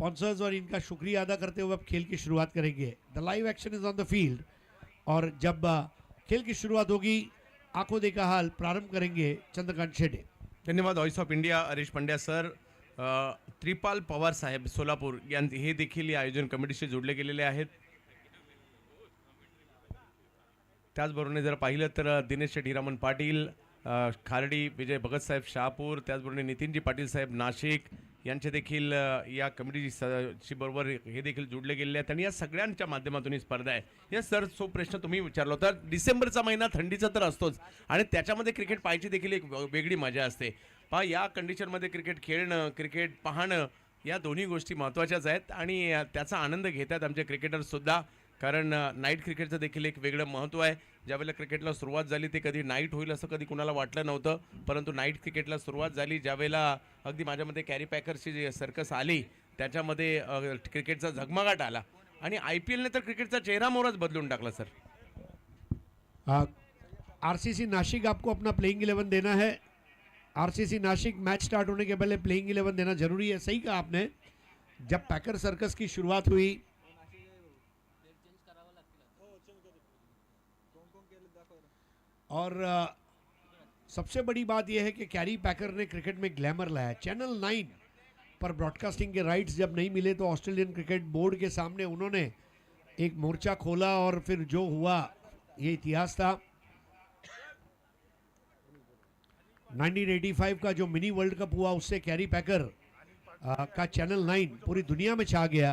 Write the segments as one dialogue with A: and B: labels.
A: Sponsors और इनका शुक्रिया अदा करते हुए अब खेल की शुरुआत करेंगे। The live action is on the field और जब खेल की शुरुआत होगी आंखों देखा हाल प्रारंभ करेंगे चंद्रकांत शेटे।
B: धन्यवाद voice of India Harish Pandya sir. त्रिपाल पवार साहेब सोलापूर हे देखील या आयोजन कमिटीशी जोडले गेलेले आहेत. त्याचबरोबर जर पाहिलं तर दिनेश हिरामन पाटील खार्डी, विजय भगत साहेब शहापूर, त्याचबरोबर नितीनजी पाटील साहेब नाशिक यांचे देखील या कमिटीशी बरोबर हे देखील जोडले गेलेले आहेत आणि या सगळ्यांच्या माध्यमातून ही स्पर्धा आहे. या सर सो प्रश्न तुम्ही विचारला होता. डिसेंबरचा महिना थंडीचा तर असतोच आणि त्याच्यामध्ये क्रिकेट पाहायची देखील एक वेगळी मजा असते. पहा या कंडिशनमध्ये क्रिकेट खेळणं, क्रिकेट पाहणं या दोन्ही गोष्टी महत्त्वाच्याच आहेत आणि त्याचा आनंद घेतात आमचे क्रिकेटर्ससुद्धा. कारण नाईट क्रिकेटचं देखील एक वेगळं महत्त्व आहे. ज्यावेळेला क्रिकेटला सुरुवात झाली ते कधी नाईट होईल असं कधी कुणाला वाटलं नव्हतं, परंतु नाईट क्रिकेटला सुरुवात झाली ज्यावेळेला अगदी माझ्यामध्ये कॅरी पॅकर्सची जी सर्कस आली त्याच्यामध्ये क्रिकेटचा झगमगाट आला आणि IPLने तर क्रिकेटचा चेहरा मोहराच बदलून टाकला. सर
A: RCC नासिक आपको अपना प्लेइंग 11 देना है. RCC नासिक मैच स्टार्ट होने के पहले प्लेइंग 11 देना जरूरी है. सही कहा आपने. जब पैकर सर्कस की शुरुआत हुई और सबसे बड़ी बात यह है कि कैरी पैकर ने क्रिकेट में ग्लैमर लाया. चैनल 9 पर ब्रॉडकास्टिंग के राइट्स जब नहीं मिले तो ऑस्ट्रेलियन क्रिकेट बोर्ड के सामने उन्होंने एक मोर्चा खोला और फिर जो हुआ ये इतिहास था. 1985 का जो मिनी वर्ल्ड कप हुआ उससे कैरी पैकर का चैनल 9 पूरी दुनिया में छा गया.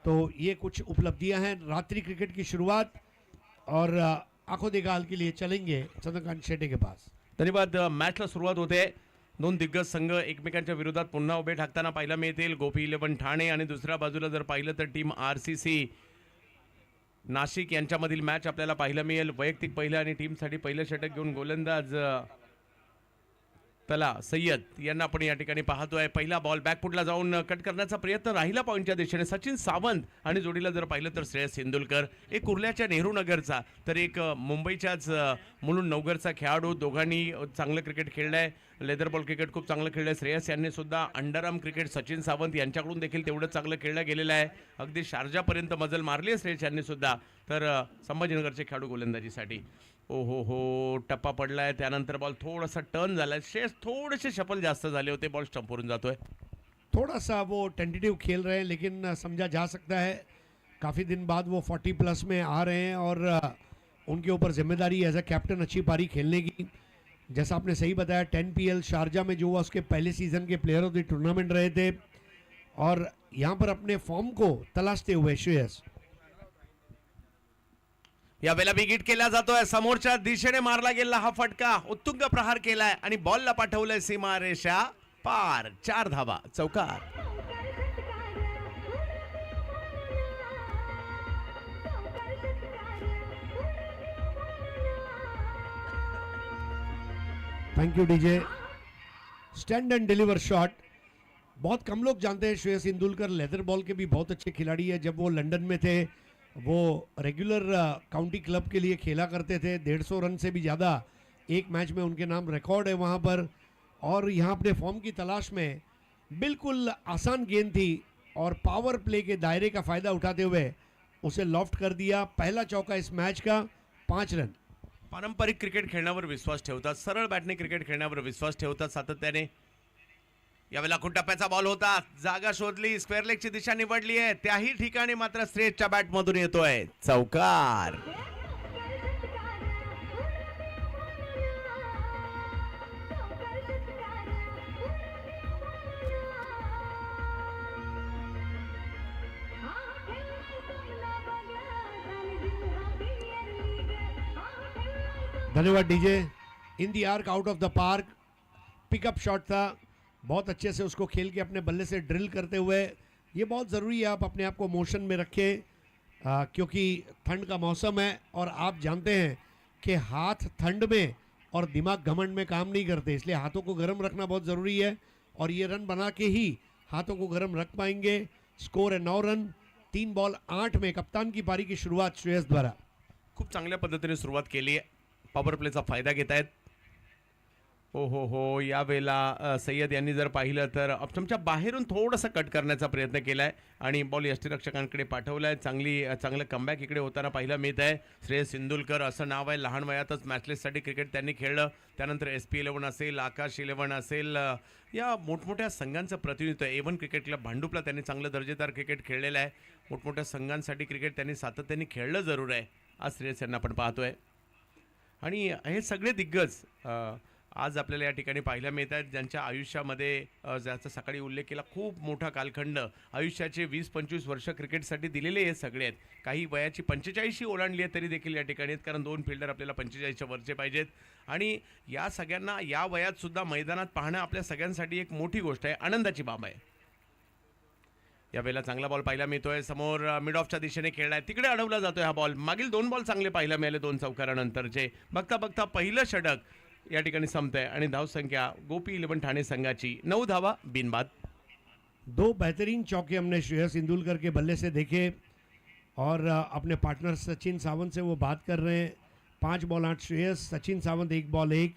A: तो ये कुछ उपलब्धियां हैं. रात्रि क्रिकेट की शुरुआत और आंखों देखा हाल के लिए चलेंगे चंद्रकांत शेटे के पास.
B: धन्यवाद. मॅचला सुरुवात होते. दोन दिग्गज संघ एकमेकांच्या विरोधात पुन्हा उभे ठाकताना पाहायला मिळतील. गोपी 11 ठाणे आणि दुसऱ्या बाजूला जर पाहिलं तर टीम RCC नाशिक यांच्यामधील मॅच आपल्याला पाहायला मिळेल. वैयक्तिक पहिलं आणि टीमसाठी पहिलं षटक घेऊन गोलंदाज तला सय्यद यांना आपण या ठिकाणी पाहतोय. पहिला बॉल बॅकफुटला जाऊन कट करण्याचा प्रयत्न राहिला पॉईंटच्या दिशेने. सचिन सावंत आणि जोडीला जर पाहिलं तर श्रेयस सिंदुलकर. एक कुर्ल्याच्या नेहरू नगरचा तर एक मुंबईच्याच मुलुंड नवगरचा खेळाडू. दोघांनी चांगलं क्रिकेट खेळलंय. लेदर बॉल क्रिकेट खूप चांगलं खेळलंय. श्रेयस यांनी सुद्धा अंडरआर्म क्रिकेट सचिन सावंत यांच्याकडून देखील तेवढं चांगलं खेळलं गेलेलं आहे. अगदी शारजापर्यंत मजल मारली आहे श्रेयस यांनी सुद्धा. तर संभाजीनगरचे खेळाडू गोलंदाजीसाठी हो टप्पा पडलाय. त्यानंतर बॉल थोडासा टर्न झालाय. शेष थोडेसे शफल जास्त झाले होते. बॉल स्टंपवरून जातोय.
A: थोड़ा सा वो टेंटेटिव खेल रहे हैं लेकिन समझा जा सकता है काफ़ी दिन बाद वो 40+ में आ रहे हैं और उनके ऊपर जिम्मेदारी एज अ कैप्टन अच्छी पारी खेलने की. जैसा आपने सही बताया 10 PL शारजा में जो हुआ उसके पहले सीज़न के प्लेयर ऑफ द टूर्नामेंट रहे थे और यहाँ पर अपने फॉर्म को तलाशते हुए श्रेयस
B: यावेळेला विकेट केला जातोय. समोरच्या दिशेने मारला गेला हा फटका. उत्तुंग प्रहार केलाय आणि बॉलला पाठवलंय सीमारेषा पार. 4 धावा चौकार.
A: Thank you DJ. Stand and deliver shot. बहुत कम लोग जानते हैं श्रेयस इंदुलकर लेदर बॉल के भी बहुत अच्छे खिलाड़ी है. जब वो लंदन में थे वो रेगुलर काउंटी क्लब के लिए खेला करते थे. 150 रन से भी ज़्यादा एक मैच में उनके नाम रिकॉर्ड है वहाँ पर. और यहाँ अपने फॉर्म की तलाश में बिल्कुल आसान गेंद थी और पावर प्ले के दायरे का फ़ायदा उठाते हुए उसे लॉफ्ट कर दिया. पहला चौका इस मैच का. 5 रन.
B: पारंपरिक क्रिकेट खेळण्यावर विश्वास ठेवतात. सरळ बॅटने क्रिकेट खेळण्यावर विश्वास ठेवतात सातत्याने. यावेळेला खूप टप्प्याचा बॉल होता. जागा शोधली. स्क्वेअर लेगची दिशा निवडली आहे. त्याही ठिकाणी मात्र श्रेयसच्या बॅटमधून येतोय चौकार.
A: धन्यवाद DJ. In the arc out of the park. Pickup shot था. बहुत अच्छे से उसको खेल के अपने बल्ले से ड्रिल करते हुए. ये बहुत ज़रूरी है आप अपने आप को मोशन में रखें क्योंकि ठंड का मौसम है और आप जानते हैं कि हाथ ठंड में और दिमाग घमंड में काम नहीं करते. इसलिए हाथों को गर्म रखना बहुत ज़रूरी है और ये रन बना के ही हाथों को गर्म रख पाएंगे. स्कोर है 9 रन. 3 बॉल 8 में कप्तान की पारी की शुरुआत श्रेयस द्वारा.
B: खूप चांगल्या पद्धतीने सुरुवात केली आहे. पॉवर प्लेचा फायदा घेत आहेत. हो यावेळेला सय्यद यांनी जर पाहिलं तर ऑप्शनच्या बाहेरून थोडंसं कट करण्याचा प्रयत्न केला आहे आणि बॉल यष्टीरक्षकांकडे पाठवला आहे. चांगलं कमबॅक इकडे होताना पाहायला मिळत आहे. श्रेयस सिंदुलकर असं नाव आहे, लहान वयातच मॅचलेससाठी क्रिकेट त्यांनी खेळलं. त्यानंतर SP11 असेल, आकाश 11 असेल, या मोठमोठ्या संघांचं प्रतिनिधित्व A1 क्रिकेट क्लब भांडुपला त्यांनी चांगलं दर्जेदार क्रिकेट खेळलेलं आहे. मोठमोठ्या संघांसाठी क्रिकेट त्यांनी सातत्याने खेळलं जरूर आहे. आज श्रेयस यांना आपण पाहतोय आणि हे सगळे दिग्गज आज आपल्याला या ठिकाणी पाहायला मिळत आहेत, ज्यांच्या आयुष्यामध्ये ज्याचा सकाळी उल्लेख केला, खूप मोठा कालखंड आयुष्याचे 20-25 वर्ष क्रिकेटसाठी दिलेले हे सगळे आहेत. काही वयाची 45 ओलांडली आहे तरी देखील या ठिकाणी आहेत, कारण 2 फिल्डर आपल्याला 45च्या वरचे पाहिजेत आणि या सगळ्यांना या वयात सुद्धा मैदानात पाहणं आपल्या सगळ्यांसाठी एक मोठी गोष्ट आहे, आनंदाची बाब आहे. यावेळेला चांगला बॉल पाहायला मिळतोय, समोर मिड ऑफच्या दिशेने खेळलाय, तिकडे अडवला जातोय हा बॉल. मागील 2 बॉल चांगले पाहायला मिळाले 2 चौकारानंतरचे. बघता बघता पहिलं षटक या ठिकाणी संपतंय आणि धावसंख्या गोपी 11 ठाणे संघाची 9 धावा बिनबाद.
A: 2 बेहतरीन चौके हमने श्रेयस इंदुलकर के बल्ले से देखे और अपने पार्टनर सचिन सावंत से वो बात कर रहे हैं. 5 बॉल 8 श्रेयस, सचिन सावंत 1 बॉल 1.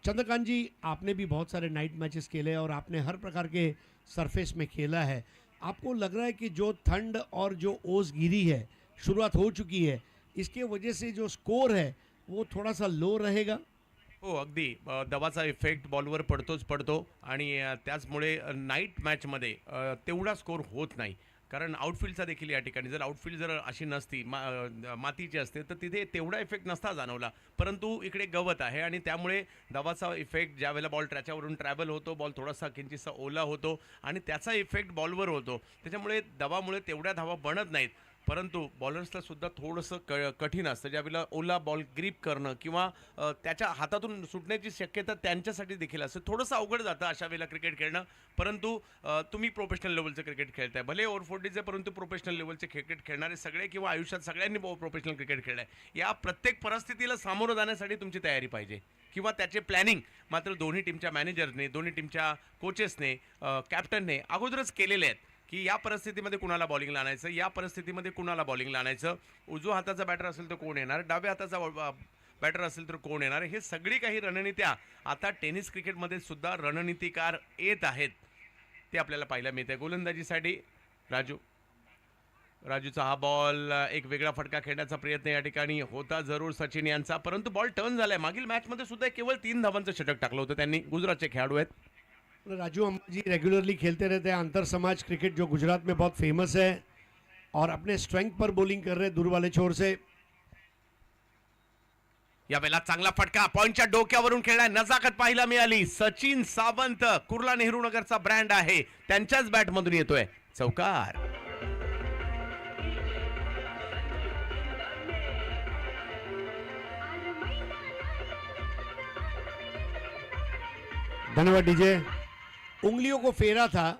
A: चंद्रकांत जी, आपने भी बहुत सारे नाइट मैचेस खेले और आपने हर प्रकार के सरफेस में खेला है. आपको लग रहा है कि जो ठंड और जो ओस गिरी है, शुरुआत हो चुकी है, इसके वजह से जो स्कोर है वो थोड़ा सा लो रहेगा?
B: हो अगदी दबाचा इफेक्ट बॉलवर पडतो आणि त्याचमुळे नाईट मॅचमध्ये तेवढा स्कोर होत नाही, कारण आउटफील्डचा देखील या ठिकाणी जर आउटफील्ड जर अशी नसती मातीची असते तर तिथे तेवढा इफेक्ट नसता जाणवला, परंतु इकडे गवत आहे आणि त्यामुळे दबाचा इफेक्ट ज्यावेळेला बॉल त्याच्यावरून ट्रॅव्हल होतो, बॉल थोडासा किंचितसा ओला होतो आणि त्याचा इफेक्ट बॉलवर होतो, त्याच्यामुळे दबामुळे तेवढ्या धावा बनत नाहीत. परंतु बॉलर्सला सुद्धा थोडंसं कठीण असतं ज्यावेळेला ओला बॉल ग्रीप करणं किंवा त्याच्या हातातून सुटण्याची शक्यता त्यांच्यासाठी देखील असते. थोडंसं अवघड जातं अशा वेळेला क्रिकेट खेळणं, परंतु तुम्ही प्रोफेशनल लेवलचं क्रिकेट खेळताय, भले ओव्हर 40चे, परंतु प्रोफेशनल लेवलचे क्रिकेट खेळणारे सगळे किंवा आयुष्यात सगळ्यांनी प्रोफेशनल क्रिकेट खेळलं आहे. या प्रत्येक परिस्थितीला सामोरं जाण्यासाठी तुमची तयारी पाहिजे किंवा त्याचे प्लॅनिंग मात्र दोन्ही टीमच्या मॅनेजरने, दोन्ही टीमच्या कोचेसने, कॅप्टनने अगोदरच केलेले आहेत की या परिस्थितीमध्ये कुणाला बॉलिंगला आणायचं, या परिस्थितीमध्ये कुणाला बॉलिंगला आणायचं, उजव्या हाताचा बॅटर असेल तर कोण येणार, डाव्या हाताचा बॅटर असेल तर कोण येणार, हे सगळी काही रणनीत्या आता टेनिस क्रिकेटमध्ये सुद्धा रणनीतिकार येत आहेत, ते आपल्याला पाहायला मिळते. गोलंदाजीसाठी राजूचा हा बॉल एक वेगळा फटका खेळण्याचा प्रयत्न या ठिकाणी होता जरूर सचिन यांचा, परंतु बॉल टर्न झालाय. मागील मॅचमध्ये सुद्धा केवळ 3 धावांचं षटक टाकलं होतं त्यांनी. गुजरातचे खेळाडू आहेत.
A: राजू अम्बा जी रेगुलरली खेलते रहते हैं अंतर समाज क्रिकेट जो गुजरात में बहुत फेमस है और अपने स्ट्रेंथ पर बॉलिंग कर रहे हैं दूर वाले छोर से.
B: यावेळेला चांगला फटका पॉइंटच्या डोक्यावरून खेळलाय, नजाकत पाहायला मिळाली. सचिन सावंत कुर्ला नेहरू नगरचा ब्रँड आहे, त्यांच्याच बॅटमधून येतोय चौकार.
A: धन्यवाद डीजे. उंगलियों को फेरा था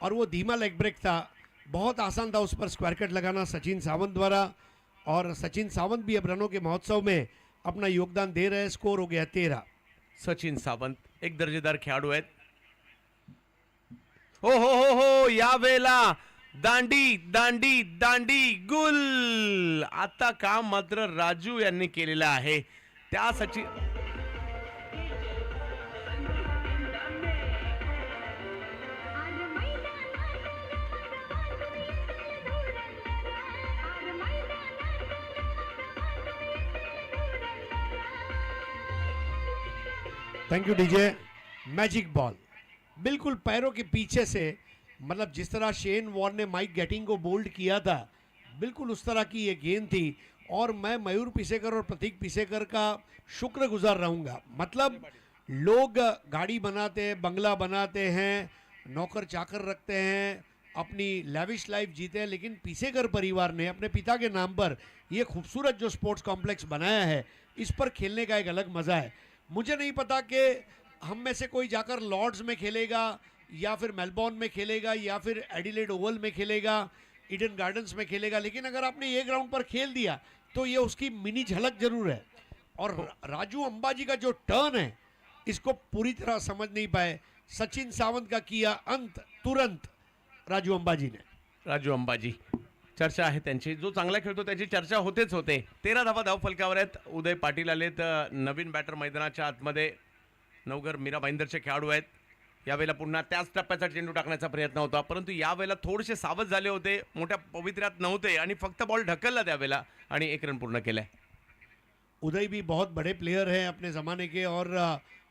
A: और वो धीमा लेग ब्रेक था, बहुत आसान था उस पर स्क्वायर कट लगाना सचिन सावंत द्वारा, और सचिन सावंत भी अब रनों के महोत्सव में अपना योगदान दे रहे हैं. स्कोर हो गया 13.
B: सचिन सावंत एक दर्जेदार खेळाडू आहेत. हो यावेळेला दांडी दांडी दांडी गुल. आता काम मात्र राजू यांनी केलेलं आहे. त्या Sachin
A: thank you DJ. Magic ball बिल्कुल पैरों के पीछे से, मतलब जिस तरह शेन वॉर्न ने माइक गेटिंग को बोल्ड किया था, बिल्कुल उस तरह की ये गेंद थी. और मैं मयूर पिसेकर और प्रतीक पिसेकर का शुक्रगुजार रहूँगा. मतलब लोग गाड़ी बनाते हैं, बंगला बनाते हैं, नौकर चाकर रखते हैं, अपनी लैविश लाइफ जीते हैं, लेकिन पिसेकर परिवार ने अपने पिता के नाम पर ये खूबसूरत जो स्पोर्ट्स कॉम्प्लेक्स बनाया है, इस पर खेलने का एक अलग मज़ा है. मुझे नहीं पता कि हम में से कोई जाकर लॉर्ड्स में खेलेगा या फिर मेलबॉर्न में खेलेगा या फिर एडिलेड ओवल में खेलेगा, ईडन गार्डन्स में खेलेगा, लेकिन अगर आपने ये ग्राउंड पर खेल दिया तो ये उसकी मिनी झलक जरूर है. और राजू अंबाजी का जो टर्न है इसको पूरी तरह समझ नहीं पाए. सचिन सावंत का किया अंत तुरंत राजू अंबाजी ने.
B: राजू अंबाजी चर्चा आहे त्यांची, जो चांगला खेळतो त्याची चर्चा होतेच होते. 13 धावा धावफलकावर आहेत. उदय पाटील आलेत नवीन बॅटर मैदानाच्या आतमध्ये. नवघर मीरा भाईंदरचे खेळाडू आहेत. यावेळेला पुन्हा त्याच टप्प्याचा चेंडू टाकण्याचा प्रयत्न होता, परंतु यावेळेला थोडेसे सावध झाले होते, मोठ्या पवित्र्यात नव्हते आणि फक्त बॉल ढकलला त्यावेळेला आणि 1 रन पूर्ण केलाय.
A: उदय भी बहुत बड़े प्लेयर हैं अपने ज़माने के, और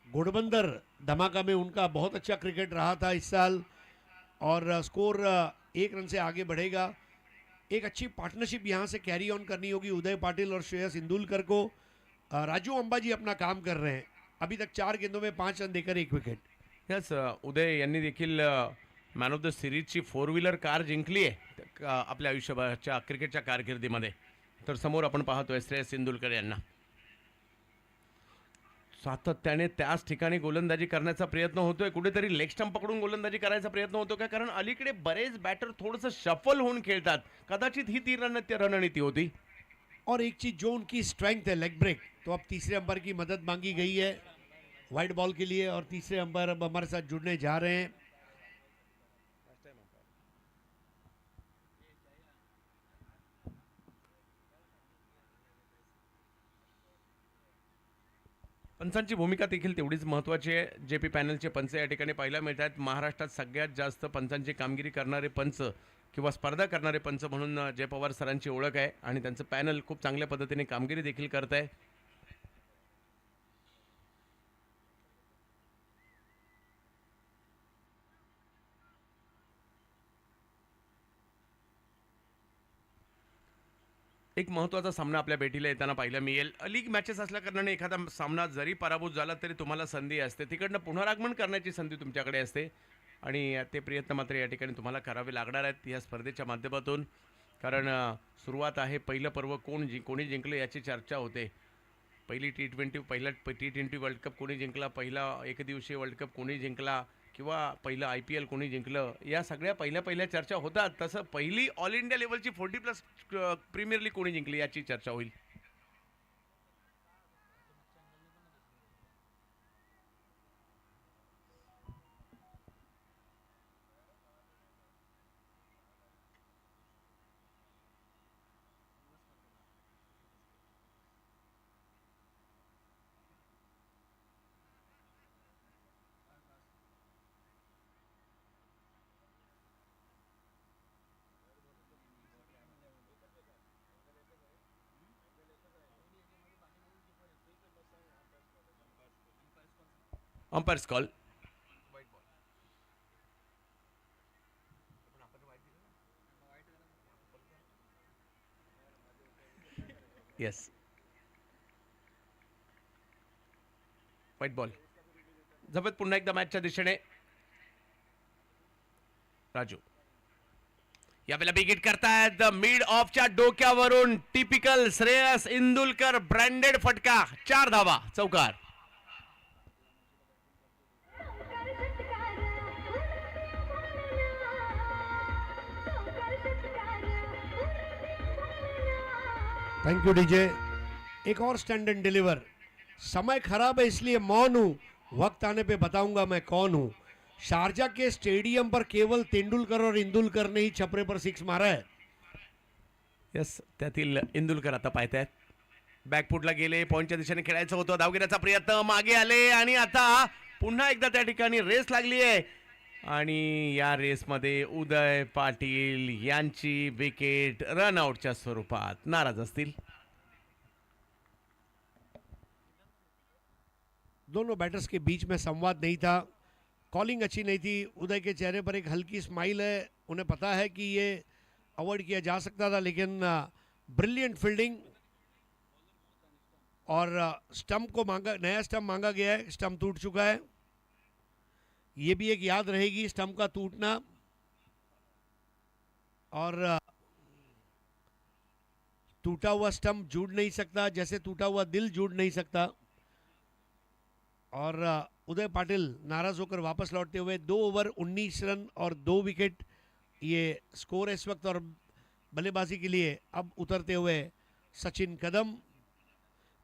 A: घोड़बंदर धमाका में उनका बहुत अच्छा क्रिकेट रहा था इस साल, और स्कोर 1 रन से आगे बढ़ेगा. एक अच्छी पार्टनरशिप यहाँ से कैरी ऑन करनी होगी उदय पाटिल और श्रेयस इंदुलकर को. राजू अंबाजी अपना काम कर रहे हैं, अभी तक 4 गेंदों में 5 रन देकर 1 विकेट.
B: यस, उदय यांनी देखील मॅन ऑफ द सिरीजची 4 व्हीलर कार जिंकली आहे आपल्या आयुष्यभराच्या क्रिकेटच्या कारकिर्दीमध्ये. तर समोर आपण पाहतोय श्रेयस इंदुलकर यांना. सातत्याने त्याच ठिकाणी गोलंदाजी करण्याचा प्रयत्न होतोय, कुठेतरी लेग स्टंप पकडून गोलंदाजी करायचा प्रयत्न होतो का, कारण अलीकडे बरेच बॅटर थोडंसं शफल होऊन खेळतात. कदाचित ही ती रणनीती होती.
A: और एक चीज़ जो उनकी स्ट्रेंथ है, लेग ब्रेक, तो अब तीसरे अंपायर की मदद मांगी गई है वाइड बॉल के लिए, और तीसरे अंपायर अब हमारे साथ जुड़ने जा रहे हैं.
B: पंचांची भूमिका देखील तेवढीच महत्त्वाची आहे. जेपी पॅनलचे पंच या ठिकाणी पाहायला मिळत आहेत. महाराष्ट्रात सगळ्यात जास्त पंचांची कामगिरी करणारे पंच किंवा स्पर्धा करणारे पंच म्हणून जय पवार सरांची ओळख आहे आणि त्यांचं पॅनल खूप चांगल्या पद्धतीने कामगिरी देखील करत आहे. एक महत्त्वाचा सामना आपल्या भेटीला येताना पाहायला मिळेल. लीग मॅचेस असल्या कारणाने एखादा सामना जरी पराभूत झाला तरी तुम्हाला संधी असते, तिकडनं पुनरागमन करण्याची संधी तुमच्याकडे असते आणि ते प्रयत्न मात्र या ठिकाणी तुम्हाला करावे लागणार आहेत या स्पर्धेच्या माध्यमातून. कारण सुरुवात आहे, पहिलं पर्व कोणी जिंकलं याची चर्चा होते. पहिला T20 वर्ल्ड कप कोणी जिंकला, पहिला एकदिवसीय वर्ल्ड कप कोणी जिंकला किंवा पहिलं IPL कोणी जिंकलं, या सगळ्या पहिल्या चर्चा होतात. तसं पहिली ऑल इंडिया लेवलची 40+ प्रीमियर लीग कोणी जिंकली याची चर्चा होईल. Umpire's call. Yes, white ball. झपत पुन्हा एकदा मॅचच्या दिशेने. राजू यावेळेला बिगिट करतायत मिड ऑफच्या डोक्यावरून. टिपिकल श्रेयस इंदुलकर ब्रँडेड फटका, 4 धावा, चौकार.
A: Thank you DJ. एक और स्टैंड एंड डिलीवर. समय खराब है इसलिए मौन हूँ, वक्त आने पे बताऊंगा मैं कौन हूँ. शारजा के स्टेडियम पर केवल तेंदुलकर और इंदुलकर ने ही छपरे पर 6 मारा है.
B: यस, त्यातील इंदुलकर आता पाहतायत. बॅकफुटला गेले, पॉईंटच्या दिशेने खेळायचं होतं, धावगिऱ्याचा प्रयत्न, मागे आले आणि आता पुन्हा एकदा त्या ठिकाणी रेस लागली आहे आणि या रेसमध्ये उदय पाटील यांची विकेट रनआउटच्या स्वरूपात. नाराज असतील.
A: दोनों बैटर्स के बीच में संवाद नहीं था, कॉलिंग अच्छी नहीं थी. उदय के चेहरे पर एक हल्की स्माइल है, उन्हें पता है कि ये अवॉइड किया जा सकता था, लेकिन ब्रिलियंट फील्डिंग. और स्टंप को मांगा, नया स्टंप मांगा गया है, स्टंप टूट चुका है. ये भी एक याद रहेगी, स्टंप का टूटना. और टूटा हुआ स्टंप जुड़ नहीं सकता, जैसे टूटा हुआ दिल जुड़ नहीं सकता. और उदय पाटिल नाराज होकर वापस लौटते हुए 2 ओवर 19 रन और 2 विकेट, ये स्कोर है इस वक्त. और बल्लेबाजी के लिए अब उतरते हुए सचिन कदम,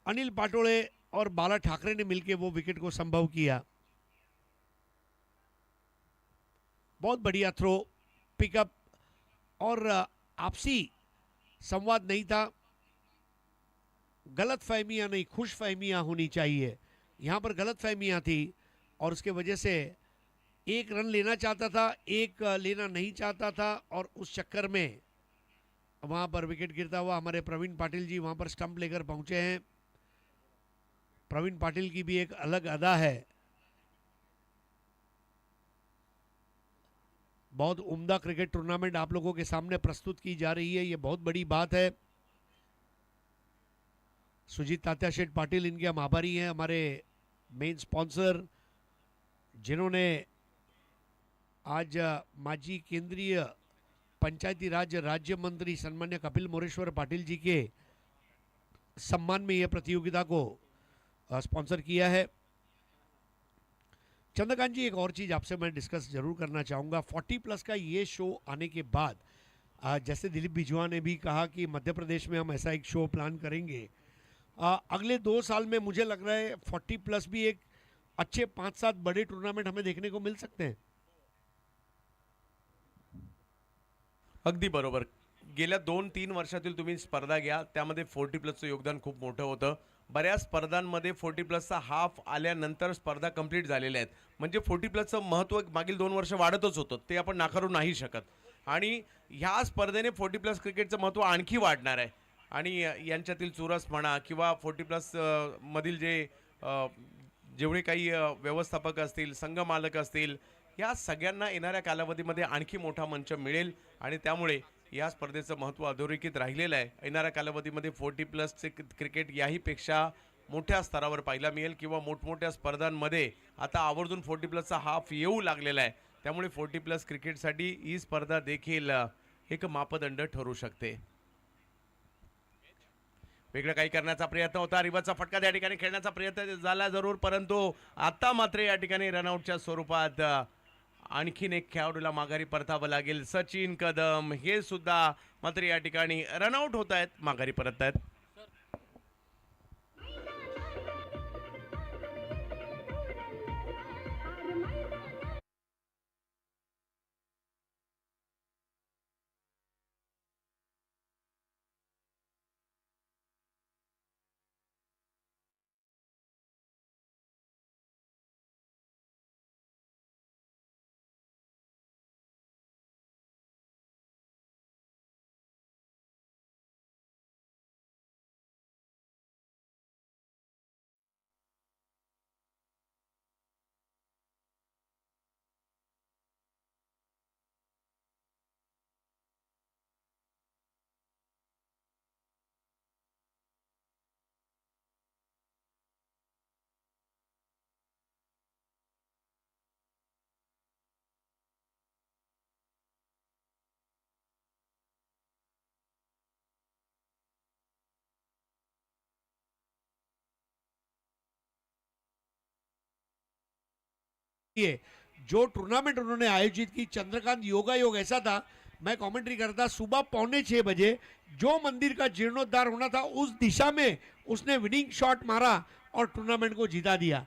A: अनिल पाटोळे और बाला ठाकरे ने मिलकर वो विकेट को संभव किया. बहुत बढ़िया थ्रो, पिकअप, और आपसी संवाद नहीं था. गलत फहमियाँ नहीं, खुश फहमियाँ होनी चाहिए. यहाँ पर गलत फहमियाँ थी और उसके वजह से एक रन लेना चाहता था, एक लेना नहीं चाहता था, और उस चक्कर में वहाँ पर विकेट गिरता हुआ हमारे प्रवीण पाटिल जी वहाँ पर स्टंप लेकर पहुँचे हैं। प्रवीण पाटिल की भी एक अलग अदा है, बहुत उम्दा क्रिकेट टूर्नामेंट आप लोगों के सामने प्रस्तुत की जा रही है, ये बहुत बड़ी बात है। सुजीत तात्या शेठ पाटिल इनके हम आभारी हैं, हमारे मेन स्पॉन्सर, जिन्होंने आज माजी केंद्रीय पंचायती राज राज्य मंत्री सन्मान्य कपिल मोरेश्वर पाटिल जी के सम्मान में यह प्रतियोगिता को स्पॉन्सर किया है। चंद्रकांत जी, एक और चीज़ आपसे मैं डिस्कस जरूर करना चाहूँगा। 40 प्लस का ये शो आने के बाद जैसे दिलीप बिजवा ने भी कहा कि मध्य प्रदेश में हम ऐसा एक शो प्लान करेंगे, अगले 2 साल में मुझे लग रहा है 40 प्लस भी एक अच्छे 5-7 बड़े टूर्नामेंट हमें देखने को मिल सकते हैं।
B: अगदी बरोबर. गेल्या 2-3 वर्षातील तुम्ही स्पर्धा घ्या, त्यामध्ये 40 प्लसचं योगदान खूप मोठं होतं. बऱ्याच स्पर्धांमध्ये 40 प्लसचा हाफ आल्यानंतर स्पर्धा कंप्लीट झालेल्या आहेत. म्हणजे 40 प्लसचं महत्त्व मागील 2 वर्ष वाढतच होतं, ते आपण नाकारू नाही शकत. आणि ह्या स्पर्धेने 40 प्लस क्रिकेटचं महत्त्व आणखी वाढणार आहे. आणि यांच्यातील चुरस म्हणा किंवा 40 प्लस मधील जेवढे काही व्यवस्थापक असतील, संघ मालक असतील, या सगळ्यांना येणाऱ्या कालावधीमध्ये आणखी मोठा मंच मिळेल आणि त्यामुळे या स्पर्धेचं महत्त्व अधोरेखित राहिलेलं आहे. येणाऱ्या कालावधीमध्ये 40 प्लसचे क्रिकेट याहीपेक्षा मोठ्या स्तरावर पाहायला मिळेल किंवा मोठमोठ्या स्पर्धांमध्ये आता आवर्जून 40 प्लसचा हाफ येऊ लागलेला आहे. त्यामुळे 40 प्लस क्रिकेटसाठी ही स्पर्धा देखील एक मापदंड ठरू शकते. वेगळं काही करण्याचा प्रयत्न होता, रिवर्सचा फटका त्या ठिकाणी खेळण्याचा प्रयत्न झाला जरूर, परंतु आता मात्र या ठिकाणी रनआउटच्या स्वरूपात आणखीन एक खेळाडूला माघारी परतावं लागेल. सचिन कदम हे सुद्धा मात्र या ठिकाणी रनआउट होत आहेत, माघारी परत आहेत.
A: जो टूर्नामेंट उन्होंने आयोजित की, चंद्रकांत योगा योग ऐसा था, मैं कमेंट्री करता सुबह 5:45 जो मंदिर का जीर्णोद्धार होना था उस दिशा में उसने विनिंग शॉट मारा और टूर्नामेंट को जीता दिया.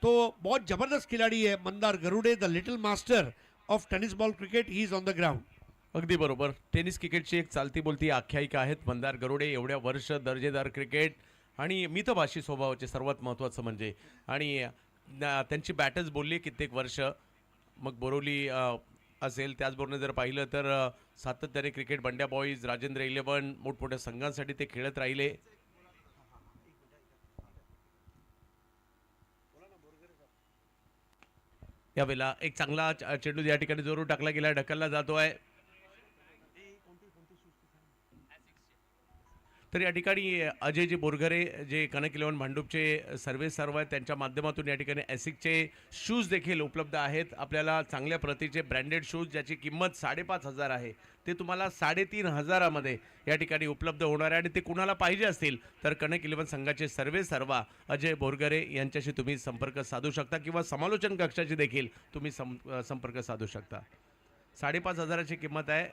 A: तो बहुत जबरदस्त खिलाड़ी है Mandar Garude, the little master of tennis ball cricket. He is on the ground.
B: अगदी बरोबर. टेनिस क्रिकेटची एक चालती बोलती आख्यायिका आहेत मंदार गरुडे. एवढ्या वर्ष दर्जेदार क्रिकेट आणि मितभाषी स्वभावाचे सर्वात महत्त्वाचं म्हणजे, आणि त्यांची बॅटच बोलली कित्येक वर्ष. मग बोरोली असेल, त्याचबरोबर जर पाहिलं तर सातत्याने क्रिकेट, बंड्या बॉईज, राजेंद्र 11 मोठमोठ्या संघांसाठी ते खेळत राहिले. यावेळेला एक चांगला चेंडू या ठिकाणी जोरून टाकला गेला, ढकलला जातोय. तर या ठिकाणी अजयजी बोरघरे जे कनक 11 भांडूपचे सर्वे सर्व आहेत, त्यांच्या माध्यमातून या ठिकाणी एसिकचे शूज देखील उपलब्ध आहेत. आपल्याला चांगल्या प्रतीचे ब्रँडेड शूज ज्याची किंमत 5,500 आहे, ते तुम्हाला 3,500 मध्ये या ठिकाणी उपलब्ध होणार आहे. आणि ते कुणाला पाहिजे असतील तर कनक 11 संघाचे सर्वे सर्वा अजय बोरघरे यांच्याशी तुम्ही संपर्क साधू शकता किंवा समालोचन कक्षाची देखील तुम्ही संपर्क साधू शकता. 5,500 ची किंमत आहे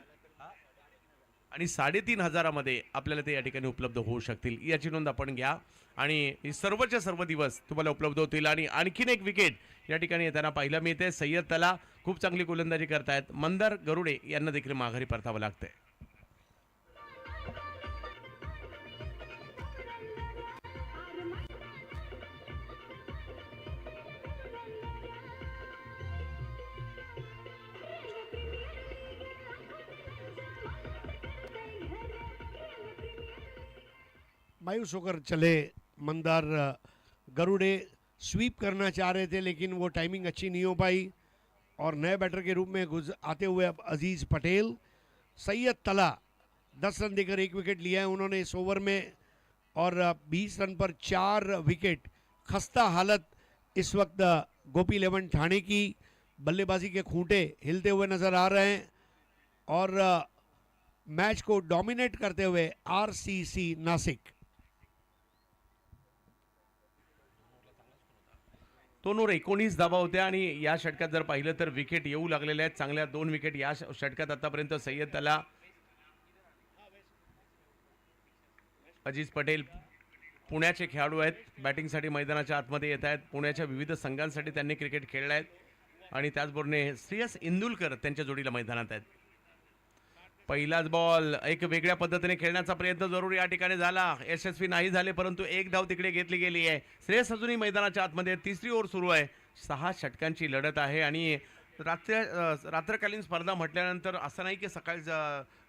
B: आणि 3,500 मध्ये आपल्याला ते या ठिकाणी उपलब्ध होऊ शकतील, याची नोंद आपण घ्या. आणि सर्वच्या सर्व दिवस तुम्हाला उपलब्ध होतील. आणि आणखीन एक विकेट या ठिकाणी येताना पाहायला मिळते. सय्यद तला खूप चांगली गोलंदाजी करतायत. मंदार गरुडे यांना देखील माघारी परतावं लागतंय.
A: मायूस होकर चले मंदार गरुड़े। स्वीप करना चाह रहे थे लेकिन वो टाइमिंग अच्छी नहीं हो पाई और नए बैटर के रूप में आते हुए अब अजीज़ पटेल। सैयद तला 10 रन देकर 1 विकेट लिया है उन्होंने इस ओवर में और 20 रन पर 4 विकेट। खस्ता हालत इस वक्त गोपी इलेवन ठाणे की। बल्लेबाजी के खूंटे हिलते हुए नजर आ रहे हैं और मैच को डोमिनेट करते हुए आरसीसी नासिक।
B: दोनों 19 धावा होत्या आणि या षटकात जर पाहिलं तर विकेट येऊ लागलेल्या आहेत चांगल्या 2 विकेट या षटकात आतापर्यंत सय्यद तला अजीज पटेल पुण्याचे खेळाडू आहेत बॅटिंगसाठी मैदानाच्या आतमध्ये येत आहेत पुण्याच्या विविध संघांसाठी त्यांनी क्रिकेट खेळले आहेत आणि त्याचबरोबर श्रेयस इंदुलकर त्यांच्या जोडीला मैदानात आहेत पहिलाच बॉल एक वेगळ्या पद्धतीने खेळण्याचा प्रयत्न जरूर या ठिकाणी झाला यशस्वी नाही झाले परंतु एक धाव तिकडे घेतली गेली आहे श्रेयस अजूनही मैदानाच्या आतमध्ये तिसरी ओव्हर सुरू आहे 6 षटकांची लढत आहे आणि रात्रकालीन स्पर्धा म्हटल्यानंतर असं नाही की सकाळी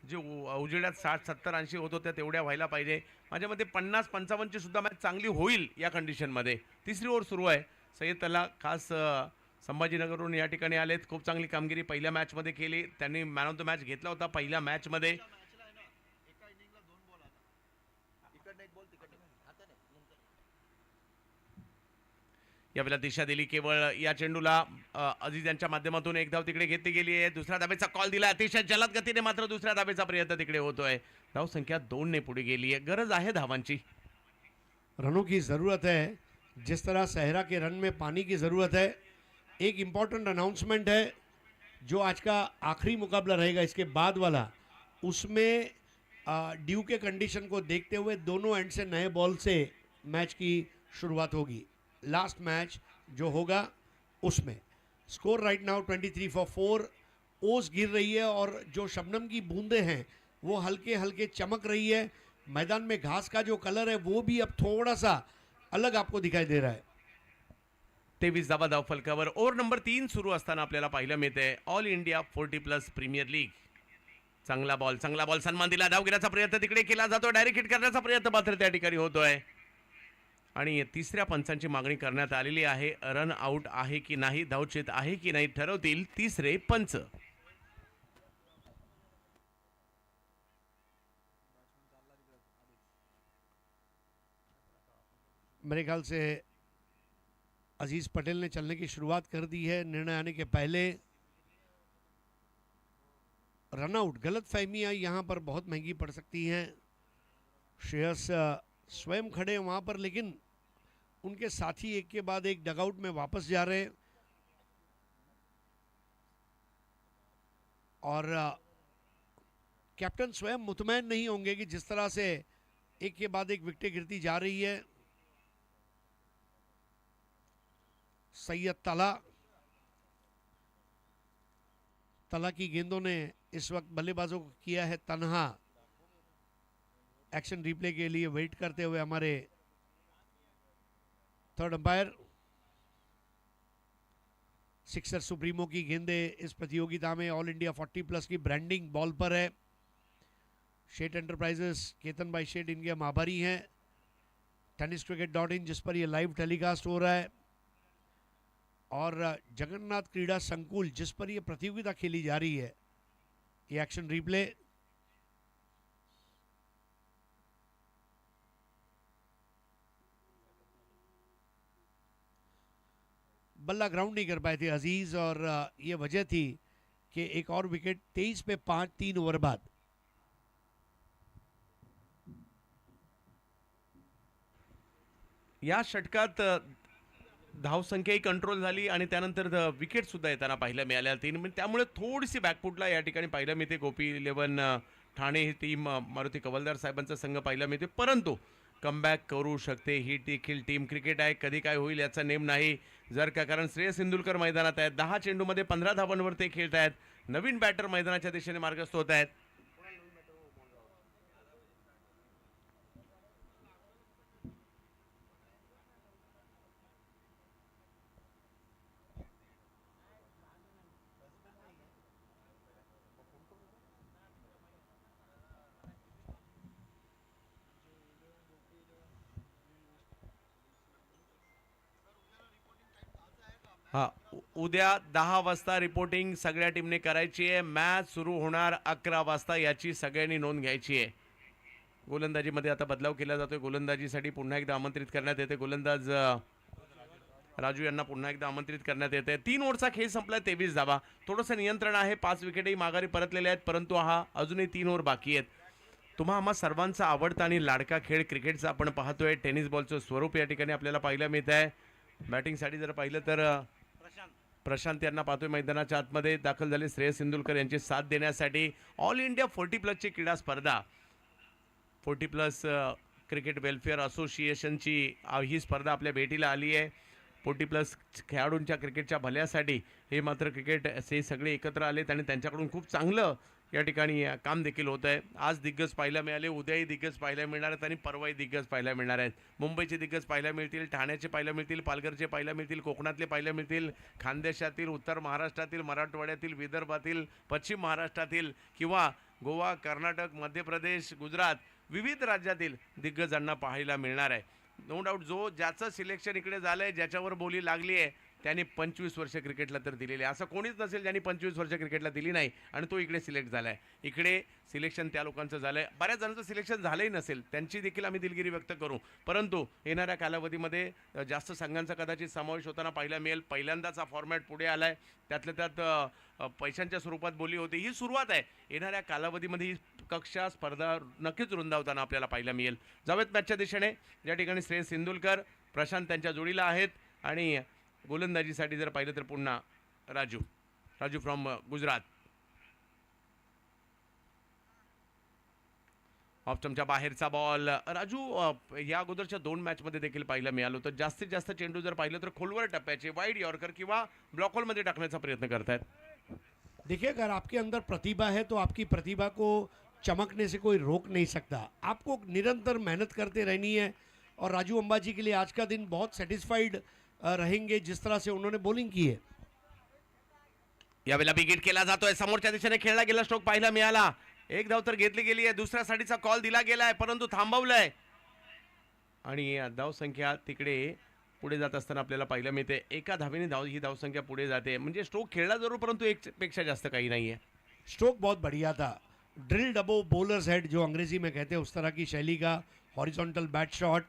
B: जे उजेडात 60-70 80 होत होत्या तेवढ्या व्हायला पाहिजे माझ्या मते 50-55 ची सुद्धा मॅच चांगली होईल या कंडिशनमध्ये तिसरी ओव्हर सुरू आहे सय्यद तला खास संभाजीनगरवरून या ठिकाणी आलेत खूप चांगली कामगिरी पहिल्या मॅचमध्ये केली त्यांनी मॅन ऑफ द मॅच घेतला होता पहिल्या मॅचमध्ये यावेळेला दिशा दिली केवळ या चेंडूला अजीज यांच्या माध्यमातून एक धाव तिकडे घेतली गेली आहे दुसऱ्या धावेचा कॉल दिला अतिशय जलद गतीने मात्र दुसऱ्या धावेचा प्रयत्न तिकडे होतोय धाव संख्या 2 ने पुढे गेली आहे गरज आहे धावांची
A: रनों की ज़रूरत है जिस तरह सहरा के रन में पानी की ज़रूरत है। एक इम्पॉर्टेंट अनाउंसमेंट है जो आज का आखिरी मुकाबला रहेगा इसके बाद वाला उसमें ड्यू के कंडीशन को देखते हुए दोनों एंड से नए बॉल से मैच की शुरुआत होगी लास्ट मैच जो होगा उसमें। स्कोर राइट नाउ 23 फॉर 4 ओस गिर रही है और जो शबनम की बूंदें हैं वो हल्के हल्के चमक रही है मैदान में घास का जो कलर है वो भी अब थोड़ा सा अलग आपको दिखाई दे रहा है
B: 23 धावा धाव फलकावर ओव्हर नंबर 3 सुरू असताना आपल्याला पाहायला मिळते ऑल इंडिया 40+ प्रीमियर लीग चांगला बॉल सन्मान दिला धाव घेण्याचा प्रयत्न तिकडे केला जातो डायरेक्ट हिट करण्याचा प्रयत्न मात्र त्या ठिकाणी होतोय आणि तिसऱ्या पंचांची मागणी करण्यात आलेली आहे रन आउट आहे की नाही धावचेत आहे की नाही ठरवतील तिसरे पंच
A: मेरे ख्याल से अजीज़ पटेल ने चलने की शुरुआत कर दी है निर्णय आने के पहले रनआउट गलत फहमियाँ यहाँ पर बहुत महंगी पड़ सकती हैं श्रेयस स्वयं खड़े वहाँ पर लेकिन उनके साथी एक के बाद एक डगआउट में वापस जा रहे हैं और कैप्टन स्वयं मुतमैन नहीं होंगे कि जिस तरह से एक के बाद एक विकेटें गिरती जा रही है। सैयद तला की गेंदों ने इस वक्त बल्लेबाजों को किया है तन्हा। एक्शन रिप्ले के लिए वेट करते हुए हमारे थर्ड अंपायर। सिक्सर सुप्रीमो की गेंदें इस प्रतियोगिता में ऑल इंडिया 40+ की ब्रांडिंग बॉल पर है। शेट एंटरप्राइजेस केतन भाई शेट इनके हम आभारी हैं। tenniscricket.in जिस पर ये लाइव टेलीकास्ट हो रहा है और जगन्नाथ क्रीड़ा संकुल जिस पर ये प्रतियोगिता खेली जा रही है ये एक्शन रिप्ले। बल्ला ग्राउंड नहीं कर पाए थे अजीज और ये वजह थी कि एक और विकेट 23 पे 5 3 ओवर बाद।
B: या षटकात धावसंख्याही कंट्रोल झाली आणि त्यानंतर विकेट सुद्धा येताना पाहायला मिळाल्या 3 त्यामुळे थोडीशी बॅकफुटला या ठिकाणी पाहायला मिळते गोपी इलेव्हन ठाणे ही टीम मारुती कवलदार साहेबांचा संघ पाहायला मिळते परंतु कमबॅक करू शकते ही देखील टीम क्रिकेट आहे कधी काय होईल याचा नेम नाही जर का कारण श्रेयस इंदुलकर मैदानात आहेत 10 चेंडूमध्ये 15 धावांवर ते खेळत आहेत नवीन बॅटर मैदानाच्या दिशेने मार्गस्थ होत आहेत हा उद्या 10 वाजता रिपोर्टिंग सगळ्या टीमने करायची आहे. मॅच सुरू होणार 11 वाजता, याची सगळ्यांनी नोंद घ्यायची आहे. गोलंदाजीमध्ये आता बदलाव केला जातोय. गोलंदाजीसाठी पुन्हा एकदा आमंत्रित करण्यात येते. गोलंदाज राजू यांना पुन्हा एकदा आमंत्रित करण्यात येते. 3 ओव्हरचा खेळ संपला, 23 धावा. थोडंसं नियंत्रण आहे. 5 विकेटही माघारी परतलेले आहेत, परंतु हा अजूनही 3 ओव्हर बाकी आहेत. तुम्हा आम्हा सर्वांचा आवडता आणि लाडका खेळ क्रिकेटचा आपण पाहतोय. टेनिस बॉलचं स्वरूप या ठिकाणी आपल्याला पाहायला मिळत आहे. बॅटिंगसाठी जर पाहिलं तर प्रशांत यांना पाहतोय मैदानाच्या आतमध्ये दाखल झाले. श्रेयस सिंधुलकर यांची साथ देण्यासाठी ऑल इंडिया 40+ क्रीडा स्पर्धा 40+ क्रिकेट वेलफेअर असोसिएशनची ही स्पर्धा आपल्या भेटीला आली आहे. 40+ खेळाडूंच्या क्रिकेटच्या भल्यासाठी हे मात्र क्रिकेट असे सगळे एकत्र आलेत आणि त्यांच्याकडून खूप चांगलं या ठिकाणी काम देखील होत आहे. आज दिग्गज पाहायला मिळाले, उद्याही दिग्गज पाहायला मिळणार आहेत आणि परवाही दिग्गज पाहायला मिळणार आहेत. मुंबईचे दिग्गज पाहायला मिळतील, ठाण्याचे पाहायला मिळतील, पालघरचे पाहायला मिळतील, कोकणातले पाहायला मिळतील, खानदेशातील, उत्तर महाराष्ट्रातील, मराठवाड्यातील, विदर्भातील, पश्चिम महाराष्ट्रातील किंवा गोवा, कर्नाटक, मध्य प्रदेश, गुजरात विविध राज्यातील दिग्गजांना पाहायला मिळणार आहे. नो डाऊट जो ज्याचं सिलेक्शन इकडे झालं आहे, ज्याच्यावर बोली लागली आहे, त्याने 25 वर्ष क्रिकेटला तर दिलेले. असं कोणीच नसेल ज्यांनी 25 वर्ष क्रिकेटला दिली नाही आणि तो इकडे सिलेक्ट झाला आहे. इकडे सिलेक्शन त्या लोकांचं झालं आहे. बऱ्याच जणांचं सिलेक्शन झालंही नसेल, त्यांची देखील आम्ही दिलगिरी व्यक्त करू. परंतु येणाऱ्या कालावधीमध्ये जास्त संघांचा कदाचित समावेश होताना पाहायला मिळेल. पहिल्यांदाच हा फॉर्मॅट पुढे आला आहे. त्यातल्या त्यात पैशांच्या स्वरूपात बोली होती. ही सुरुवात आहे. येणाऱ्या कालावधीमध्ये ही कक्षा स्पर्धा नक्कीच रुंदावताना आपल्याला पाहायला मिळेल. जावेत मॅचच्या दिशेने, ज्या ठिकाणी श्रेयस सिंधुलकर, प्रशांत त्यांच्या जोडीला आहेत आणि गोलंदाजीसाठी जर पाहिलं तर पुन्हा राजू फ्रॉम गुजरात. ऑफ स्टंपच्या बाहेरचा बॉल. राजू या अगोदरच्या 2 मॅचमध्ये देखील पाहायला मिळालं होतं. जास्तीत जास्त चेंडू जर पाहिलं तर खोलवर टप्प्याचे वाईड यॉर्कर किंवा ब्लॉक होलमध्ये टाकण्याचा प्रयत्न करतायत.
A: देखिए, अगर आपके अंदर प्रतिभा है तो आपकी प्रतिभा को चमकने से कोई रोक नहीं सकता. आपको निरंतर मेहनत करते रहनी है. और राजू अंबाजी के लिए आज का दिन बहुत सेटिस्फाइड रहेंगे जिस तरह से उन्होंने बॉलिंग की है.
B: यावेळेला बिगिट केला जातोय. समोरच्या दिशेने खेळला गेला स्ट्रोक पाहायला मिळाला. एक धाव तर घेतली गेली आहे. दुसऱ्या साडीचा कॉल दिला गेलाय, परंतु थांबवलंय आणि धाव संख्या तिकडे पुढे जात असताना आपल्याला पाहायला मिळते. एका धावेने ही धावसंख्या पुढे जाते. म्हणजे स्ट्रोक खेळला जरूर, परंतु 1 पेक्षा जास्त काही नाहीये.
A: स्ट्रोक बहुत बढ़िया था. ड्रिल्ड अबोव बॉलर्स हेड जो अंग्रेजी में कहते हैं, उस तरह की शैली का हॉरिजॉन्टल बैट शॉट.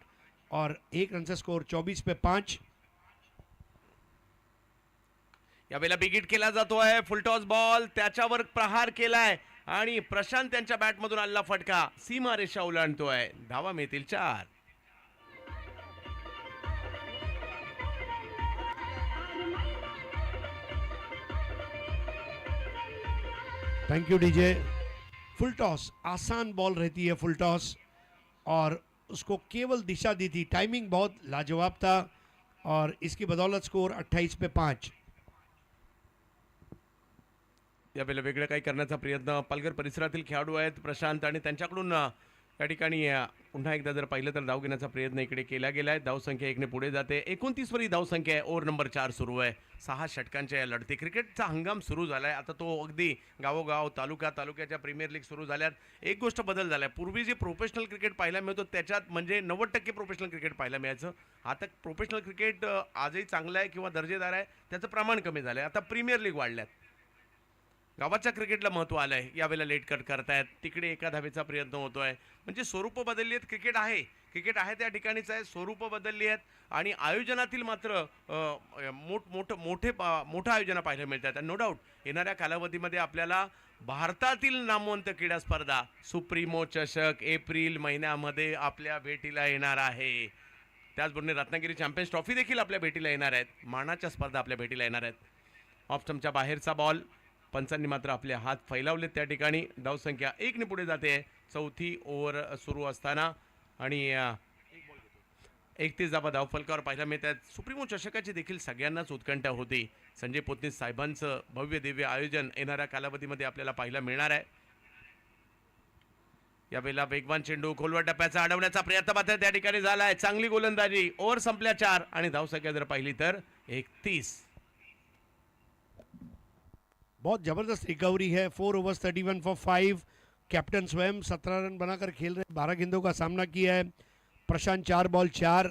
A: और 1 रन से स्कोर 24 पे 5.
B: यावेळेला बिगिट केला जातोय. फुलटॉस बॉल, त्याच्यावर प्रहार केलाय आणि प्रशांत त्यांच्या बॅटमधून आलेला फटका सीमा रेषा ओलांडतोय. धावा मिळतील 4.
A: Thank you DJ. Full toss आसान बॉल रहती है, फुल टॉस, और उसको केवल दिशा दी थी. टाइमिंग बहुत लाजवाब था और इसकी बदौलत स्कोर 28 पे 5.
B: यावेळेला वेगळं काही करण्याचा प्रयत्न पालघर परिसरातील खेळाडू आहेत प्रशांत, आणि त्यांच्याकडून या ठिकाणी पुन्हा एकदा जर पाहिलं तर धाव घेण्याचा प्रयत्न इकडे केला गेला आहे. धावसंख्या 1ने पुढे जाते. 29 वरी धावसंख्या आहे. ओव्हर नंबर 4 सुरू आहे. 6 षटकांच्या या लढती. क्रिकेटचा हंगाम सुरू झाला आहे. आता तो अगदी गावोगाव, तालुक्याच्या प्रीमियर लीग सुरू झाल्यात. एक गोष्ट बदल झाला आहे. पूर्वी जे प्रोफेशनल क्रिकेट पाहायला मिळतो त्याच्यात म्हणजे 90% प्रोफेशनल क्रिकेट पाहायला मिळायचं. आता प्रोफेशनल क्रिकेट आजही चांगलं आहे किंवा दर्जेदार आहे, त्याचं प्रमाण कमी झालं आहे. आता प्रीमियर लीग वाढल्यात. गावाच्या क्रिकेटला महत्त्व आलं आहे. यावेळेला लेट कट करतायत. तिकडे एका धावेचा प्रयत्न होतोय. म्हणजे स्वरूप बदलली आहेत. क्रिकेट आहे त्या ठिकाणीच आहे. स्वरूप बदलली आहेत आणि आयोजनातील मात्र मोठं आयोजन पाहायला मिळतात. नो डाऊट येणाऱ्या कालावधीमध्ये आपल्याला भारतातील नामवंत क्रीडा स्पर्धा सुप्रीमो चषक एप्रिल महिन्यामध्ये आपल्या भेटीला येणार आहे. त्याचबरोबर रत्नागिरी चॅम्पियन्स ट्रॉफी देखील आपल्या भेटीला येणार आहेत. मानाच्या स्पर्धा आपल्या भेटीला येणार आहेत. ऑफ स्टंपच्या बाहेरचा बॉल. पंचांनी मात्र आपले हात फैलावलेत त्या ठिकाणी. धावसंख्या 1ने पुढे जाते. 4थी ओव्हर सुरू असताना आणि 31 धावा धावफलकावर पाहायला मिळतात. सुप्रीमो चषकाची देखील सगळ्यांनाच उत्कंठा होती. संजय पोतनीस साहेबांचं भव्य दिव्य आयोजन येणाऱ्या कालावधीमध्ये आपल्याला पाहायला मिळणार आहे. यावेळेला वेगवान चेंडू खोलवर टप्प्याचा अडवण्याचा प्रयत्न मात्र त्या ठिकाणी झाला आहे. चांगली गोलंदाजी. ओव्हर संपल्या 4 आणि धावसंख्या जर पाहिली तर 31.
A: बहुत ज़बरदस्त रिकवरी है. 4 ओवर्स 31 फॉर 5. कैप्टन स्वयं 17 रन बनाकर खेल रहे. 12 गेंदों का सामना किया है. प्रशांत 4 बॉल 4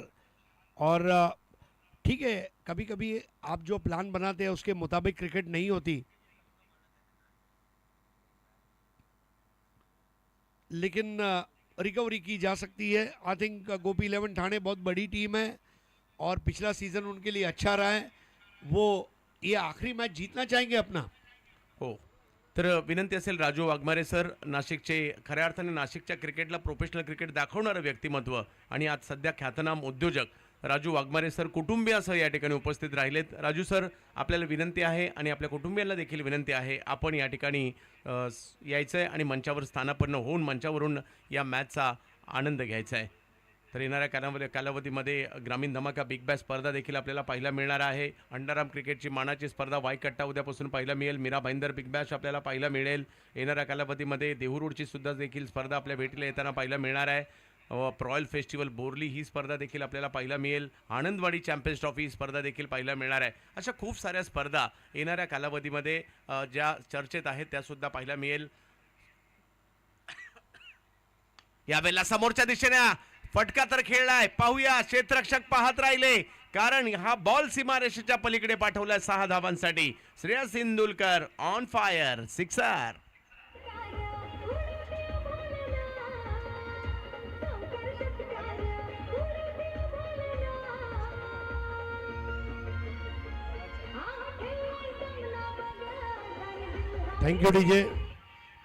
A: और ठीक है, कभी कभी आप जो प्लान बनाते हैं उसके मुताबिक क्रिकेट नहीं होती, लेकिन रिकवरी की जा सकती है। आई थिंक गोपी 11 ठाणे बहुत बड़ी टीम है और पिछला सीजन उनके लिए अच्छा रहा है। वो ये आखिरी मैच जीतना चाहेंगे अपना।
B: हो, तर विनंती असेल राजू वाघमारे सर, नाशिकचे खऱ्या अर्थाने नाशिकच्या क्रिकेटला प्रोफेशनल क्रिकेट दाखवणारं व्यक्तिमत्व आणि आज सध्या ख्यातनाम उद्योजक राजू वाघमारे सर कुटुंबियासह या ठिकाणी उपस्थित राहिलेत. राजू सर, आपल्याला विनंती आहे आणि आपल्या कुटुंबियांना देखील विनंती आहे, आपण या ठिकाणी यायचं आहे आणि मंचावर स्थानापन्न होऊन मंचावरून या मॅचचा आनंद घ्यायचा आहे. तर येणाऱ्या कालावधीमध्ये ग्रामीण धमाका बिग बॅश स्पर्धा देखील आपल्याला पाहायला मिळणार आहे. अंडाराम क्रिकेटची मानाची स्पर्धा वायकट्टा उद्यापासून पाहायला मिळेल. मीरा भाईंदर बिग बॅश आपल्याला पाहायला मिळेल. येणाऱ्या कालावधीमध्ये देहूरोडची सुद्धा देखील स्पर्धा आपल्या भेटीला येताना पाहायला मिळणार आहे. रॉयल फेस्टिवल बोरली ही स्पर्धा देखील आपल्याला पाहायला मिळेल. आनंदवाडी चॅम्पियन्स ट्रॉफी ही स्पर्धा देखील पाहायला मिळणार आहे. अशा खूप साऱ्या स्पर्धा येणाऱ्या कालावधीमध्ये ज्या चर्चेत आहेत त्यासुद्धा पाहायला मिळेल. यावेळेला समोरच्या दिशेने फटका तर खेळलाय, पाहूया. क्षेत्ररक्षक पाहत राहिले कारण हा बॉल सीमारेषेच्या पलीकडे पाठवलाय 6 धावांसाठी. Shreyas Indulkar on fire, sixer.
A: Thank you DJ.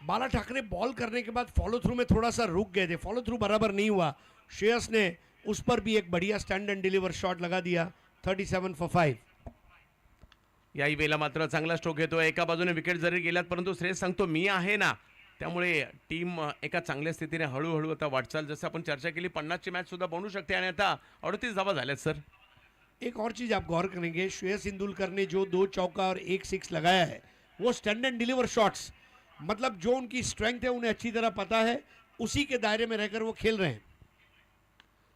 A: Bala Thackeray ball करने के बाद फॉलो थ्रू में थोड़ा सा रुक गए थे, फॉलो थ्रू बराबर नहीं हुआ। श्रेयस ने उस पर भी एक बढ़िया स्टैंड एंड डिलीवर शॉट लगा दिया। 37 for 5।
B: याही वेळेला मात्र चांगला स्ट्रोक येतोय. एका बाजूने विकेट जरी गेल्यात परंतु श्रेयस सांगतो मी आहे ना, त्यामुळे टीम एका चांगल्या स्थितीने हळूहळू आता वाटचाल, जसं आपण चर्चा केली 50 ची मॅच सुद्धा बनू शकते आणि आता 38 धावा झाल्यात सर.
A: एक और चीज आप गौर करेंगे, श्रेयस इंदुलकर ने जो 2 चौका और 1 6 लगाया है वो स्टैंड एंड डिलीवर शॉट्स, मतलब जो उनकी स्ट्रेंथ है उन्हें अच्छी तरह पता है, उसी के दायरे में रहकर वो खेल रहे हैं।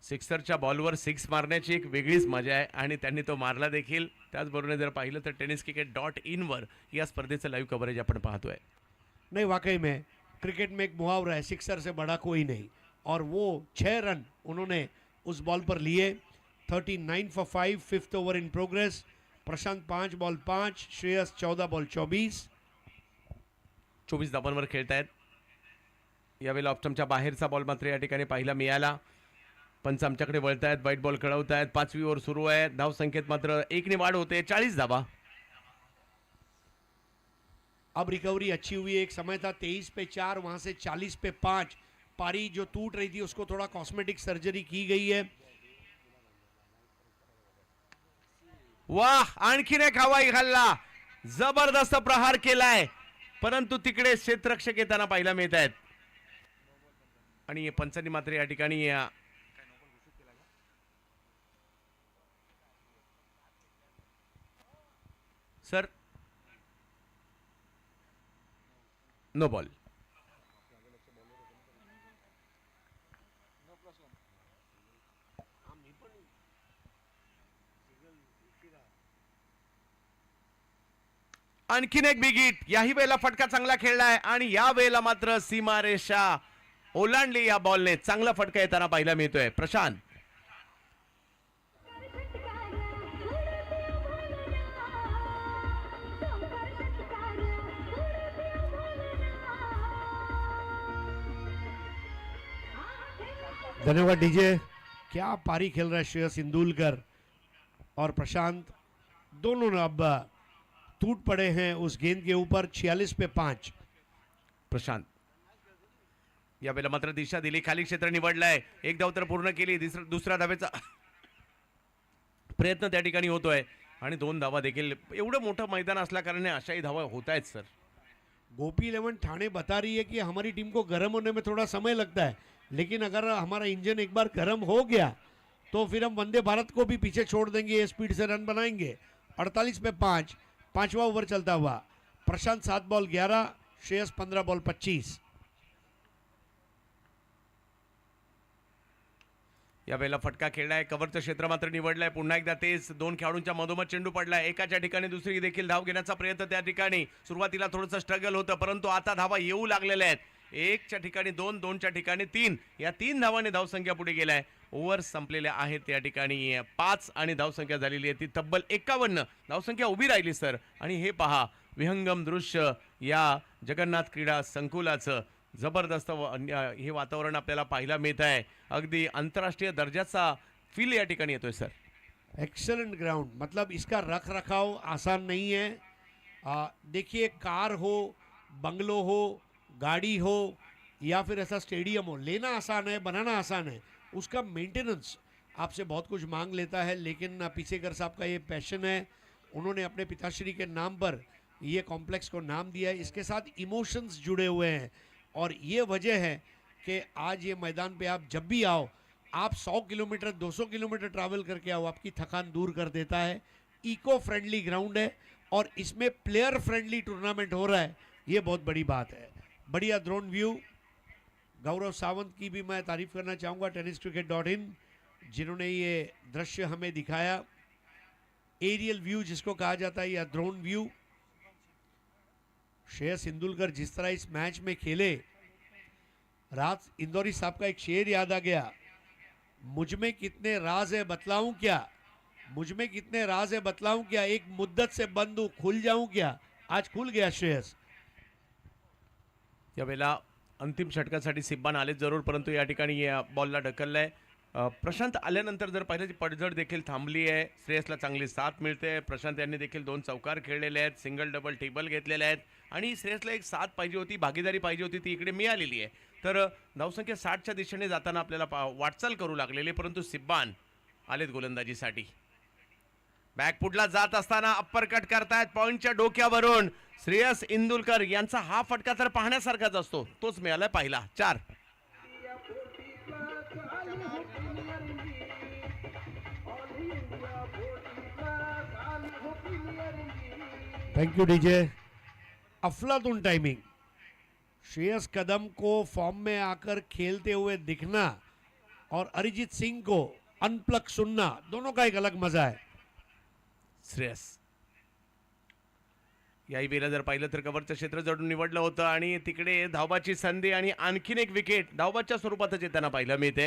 B: सिक्सरच्या बॉलवर 6 मारण्याची एक वेगळीच मजा आहे आणि त्यांनी तो मारला देखील. त्याचबरोबर जर पाहिलं तर tenniscricket.in वर या स्पर्धेचं लाईव्ह कव्हरेज आपण पाहतोय.
A: नहीं, वाकई में क्रिकेट में एक मुहावरा है, सिक्सर से बड़ा कोई नहीं, और वो 6 रन उन्होंने उस बॉल पर लिए। 39 for 5, 5th over in progress. Prashant 5 ball 5, Shreyas 14 ball 24।
B: 24 धावांवर खेळतायत. यावेळेला ऑप्टमच्या बाहेरचा बॉल मात्र या ठिकाणी पाहायला मिळाला. पंच आमच्याकडे वळतायत, व्हाईट बॉल खेळवतायत. 5वी ओव्हर सुरू आहे. धाव संख्येत मात्र 1 ने वाढ होते. 40 धावा.
A: अब रिकवरी अच्छी हुई है। एक समय था 23 पे 4, वहां से 40 पे 5। पारी जो टूट रही थी उसको थोड़ा कॉस्मेटिक सर्जरी की गई है।
B: वाह, आणखीन एक हवाई हल्ला, जबरदस्त प्रहार केलाय परंतु तिकडे क्षेत्ररक्षक येताना पाहायला मिळत आहेत आणि पंचांनी मात्र या ठिकाणी सर नो बॉल. आणखीन एक बिग हिट. याही वेळेला फटका चांगला खेळलाय आणि या वेळेला मात्र सीमारेषा ओलांडली या बॉलने. चांगला फटका येताना पाहायला मिळतोय. प्रशांत
A: धन्यवाद डीजे। क्या पारी खेल रहा है श्रेयस इंदुलकर और प्रशांत, दोनों ने अब टूट पड़े हैं उस गेंद के ऊपर। 46 पे 5।
B: प्रशांत यावेळेला मात्र दिशा दिली, खाली क्षेत्र निवडलाय. एक धाव तर पूर्ण केली. दुसऱ्या धावेचा प्रयत्न त्या ठिकाणी होतोय आणि 2 धावा देखील. एवढं मोठं मैदान असल्या कारणाने अशाही धावा होत आहेत सर.
A: गोपी 11 ठाणे बता रही है कि हमारी टीम को गर्म होने में थोड़ा समय लगता है, लेकिन अगर हमारा इंजन एक बार गर्म हो गया तो फिर हम वंदे भारत को भी पीछे छोड़ देंगे, स्पीड से रन बनाएंगे। 48 पे 5, 5वां ओवर चलता हुआ। प्रशांत 7 बॉल 11, श्रेयस 15 बॉल 25।
B: यावेळेला फटका खेळलाय, कव्हरचं क्षेत्र मात्र निवडलंय. पुन्हा एकदा तेच 2 खेळाडूंच्या मधोमध चेंडू पडलाय. एकाच्या ठिकाणी दुसरी देखील धाव घेण्याचा प्रयत्न त्या ठिकाणी. सुरुवातीला थोडंसं स्ट्रगल होतं परंतु आता धावा येऊ लागलेल्या आहेत. 1च्या ठिकाणी 2, 2च्या ठिकाणी 3, या 3 धावांनी धावसंख्या पुढे गेलाय. ओव्हर संपलेल्या आहेत या ठिकाणी 5 आणि धावसंख्या झालेली आहे ती तब्बल 51 धावसंख्या उभी राहिली सर. आणि हे पहा विहंगम दृश्य या जगन्नाथ क्रीडा संकुलाचं जबरदस्त हे वातावरण आपल्याला पाहायला मिळत आहे. अगदी आंतरराष्ट्रीय दर्जाचा फील या ठिकाणी येतोय सर.
A: एक्सेलेंट ग्राउंड, मतलब इसका रख रखाव आसान नहीं है. देखिए, कार हो, बंगलो हो, गाड़ी हो या फिर ऐसा स्टेडियम हो, लेना आसान है, बनाना आसान है, उसका मेंटेनेंस आपसे बहुत कुछ मांग लेता है. लेकिन पीछेकर साहब का ये पैशन है, उन्होंने अपने पिताश्री के नाम पर ये कॉम्प्लेक्स को नाम दिया है. इसके साथ इमोशंस जुड़े हुए हैं और ये वजह है कि आज ये मैदान पे आप जब भी आओ, आप 100 किलोमीटर 200 किलोमीटर ट्रैवल करके आओ, आपकी थकान दूर कर देता है. इको फ्रेंडली ग्राउंड है और इसमें प्लेयर फ्रेंडली टूर्नामेंट हो रहा है, ये बहुत बड़ी बात है. बढ़िया ड्रोन व्यू. गौरव सावंत की भी मैं तारीफ करना चाहूँगा, tenniscricket.in, जिन्होंने ये दृश्य हमें दिखाया. एरियल व्यू जिसको कहा जाता है या ड्रोन व्यू. श्रेयस इंदुलकर जिस तरह इस मैच में खेले, रात इंदौरी साहब का एक शेर याद आ गया, मुझ में कितने राज है बतलाऊं क्या, मुझ में कितने राज है बतलाऊं क्या, एक मुद्दत से बंद हूं खुल जाऊं क्या. आज खुल गया श्रेयस.
B: यावेळेला अंतिम षटकासाठी सिब्बान आले जरूर, परंतु या ठिकाणी या बॉलला ढकललाय. प्रशांत आल्यानंतर जर पाहिलं पडझड देखील थांबली आहे. श्रेयसला चांगली साथ मिळते. प्रशांत यांनी देखील 2 चौकार खेळलेले आहेत, सिंगल डबल टेबल घेतलेले आहेत आणि श्रेयसला एक साथ पाहिजे होती, भागीदारी पाहिजे होती, ती इकडे मिळालेली आहे. तर धावसंख्या 60च्या दिशेने जाताना आपल्याला वाटचाल करू लागलेली, परंतु सिब्बान आलेत गोलंदाजीसाठी. बॅकफुटला जात असताना अप्पर कट करतायत पॉइंटच्या डोक्यावरून. श्रेयस इंदुलकर यांचा हा फटका तर पाहण्यासारखाच असतो, तोच मिळाला पहिला 4.
A: Thank you DJ. अफलातून टाइमिंग. श्रेयस कदम को फॉर्म में आकर खेलते हुए दिखना और अरिजीत सिंह को अनप्लग सुनना, दोनों का एक अलग मजा है.
B: श्रेयस याही वेळेला जर पाहिलं तर कव्हरचं क्षेत्र जडून निवडलं होतं आणि तिकडे धावबाची संधी आणि आणखीन एक विकेट धावबाच्या स्वरूपातच येताना पाहायला मिळते.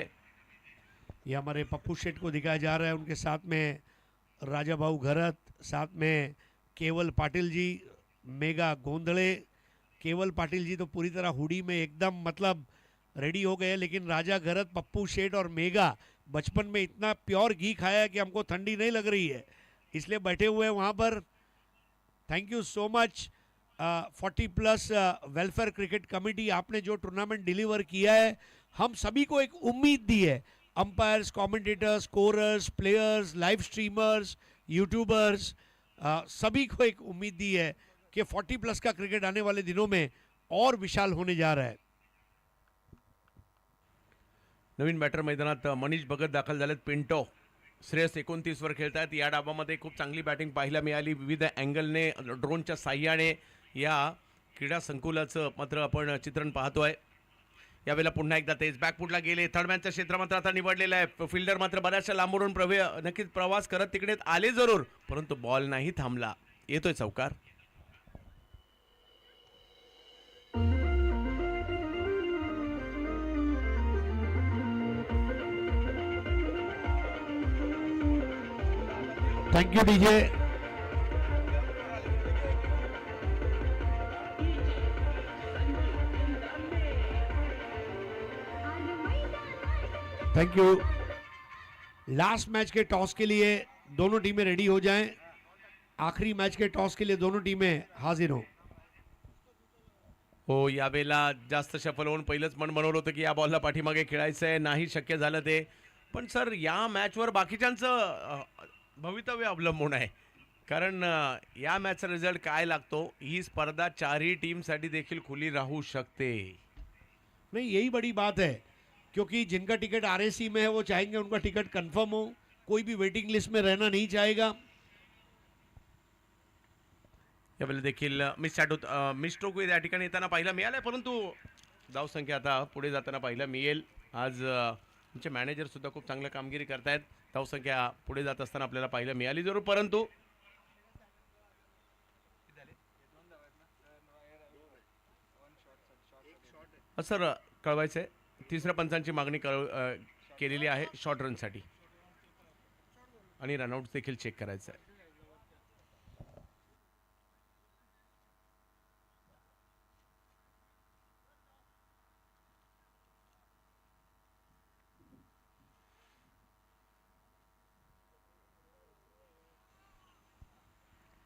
A: ये हमारे पप्पू शेठ को दिखाया जा रहा है, उनके साथ में राजा भाऊ घरत, साथ में केवल पाटिल जी, मेगा गोंधले. केवल पाटिल जी तो पूरी तरह हुडी में एकदम मतलब रेडी हो गए, लेकिन राजा घरत, पप्पू शेठ और मेगा बचपन में इतना प्योर घी खाया है कि हमको ठंडी नहीं लग रही है, इसलिए बैठे हुए हैं वहाँ पर. Thank you so much 40+ welfare cricket committee, आपने जो टूर्नामेंट डिलीवर किया है, हम सभी को एक उम्मीद दी है. Umpires, commentators, scorers, players, live streamers, YouTubers, सभी को एक उम्मीद दी है कि 40+ का क्रिकेट आने वाले दिनों में और विशाल होने जा रहा है.
B: नवीन बॅटर मैदानात मनीष भगत दाखल झालेत. पिंटो श्रेयस 29 वर खेळतात. या डावामध्ये खूप चांगली बॅटिंग पाहायला मिळाली. विविध अँगलने ड्रोनच्या साह्याने या क्रीडा संकुलाचं मात्र आपण चित्रण पाहतोय. यावेळेला पुन्हा एकदा तेच बॅकफुटला गेले. थर्डमॅनचं क्षेत्र मात्र आता निवडलेलं आहे. फिल्डर मात्र बऱ्याचशा लांबून नक्कीच प्रवास करत तिकडे आले जरूर, परंतु बॉल नाही थांबला. येतोय चौकार.
A: Thank you DJ. Thank you. Last match के टॉस के लिए दोनों टीमें रेडी हो जाएं. आखिरी मैच के टॉस के लिए दोनों टीमें हाजिर हो.
B: हो, यावेळेला जास्त सफल होऊन पहिलंच मन बनवलं होतं की या बॉलला पाठीमागे खेळायचं आहे, नाही शक्य झालं ते. पण सर या मॅचवर बाकीच्यांचं भवितव्य अवलंबून आहे, कारण या मॅचचा रिझल्ट काय लागतो ही स्पर्धा 4ही टीमसाठी देखील खुली राहू शकते.
A: नहीं, यही बड़ी बात है, क्योंकि जिनका टिकट आरएसी में है वो चाहेंगे उनका टिकट कंफर्म हो, कोई भी वेटिंग लिस्ट में रहना नहीं चाहेगा.
B: यावेळेला देखील मिस स्ट्रोक या ठिकाणी येताना पाहायला मिळालं, परंतु धावसंख्या आता पुढे जाताना पाहायला मिळेल. आज तुमचे मॅनेजर सुद्धा खूप चांगलं कामगिरी करतायत. धावसंख्या पुढे जात असताना आपल्याला पाहायला मिळाली जरूर, परंतु सर कळवायचं आहे तिसऱ्या पंचांची मागणी केलेली आहे शॉर्ट रनसाठी आणि रनआउट देखील चेक करायचं आहे.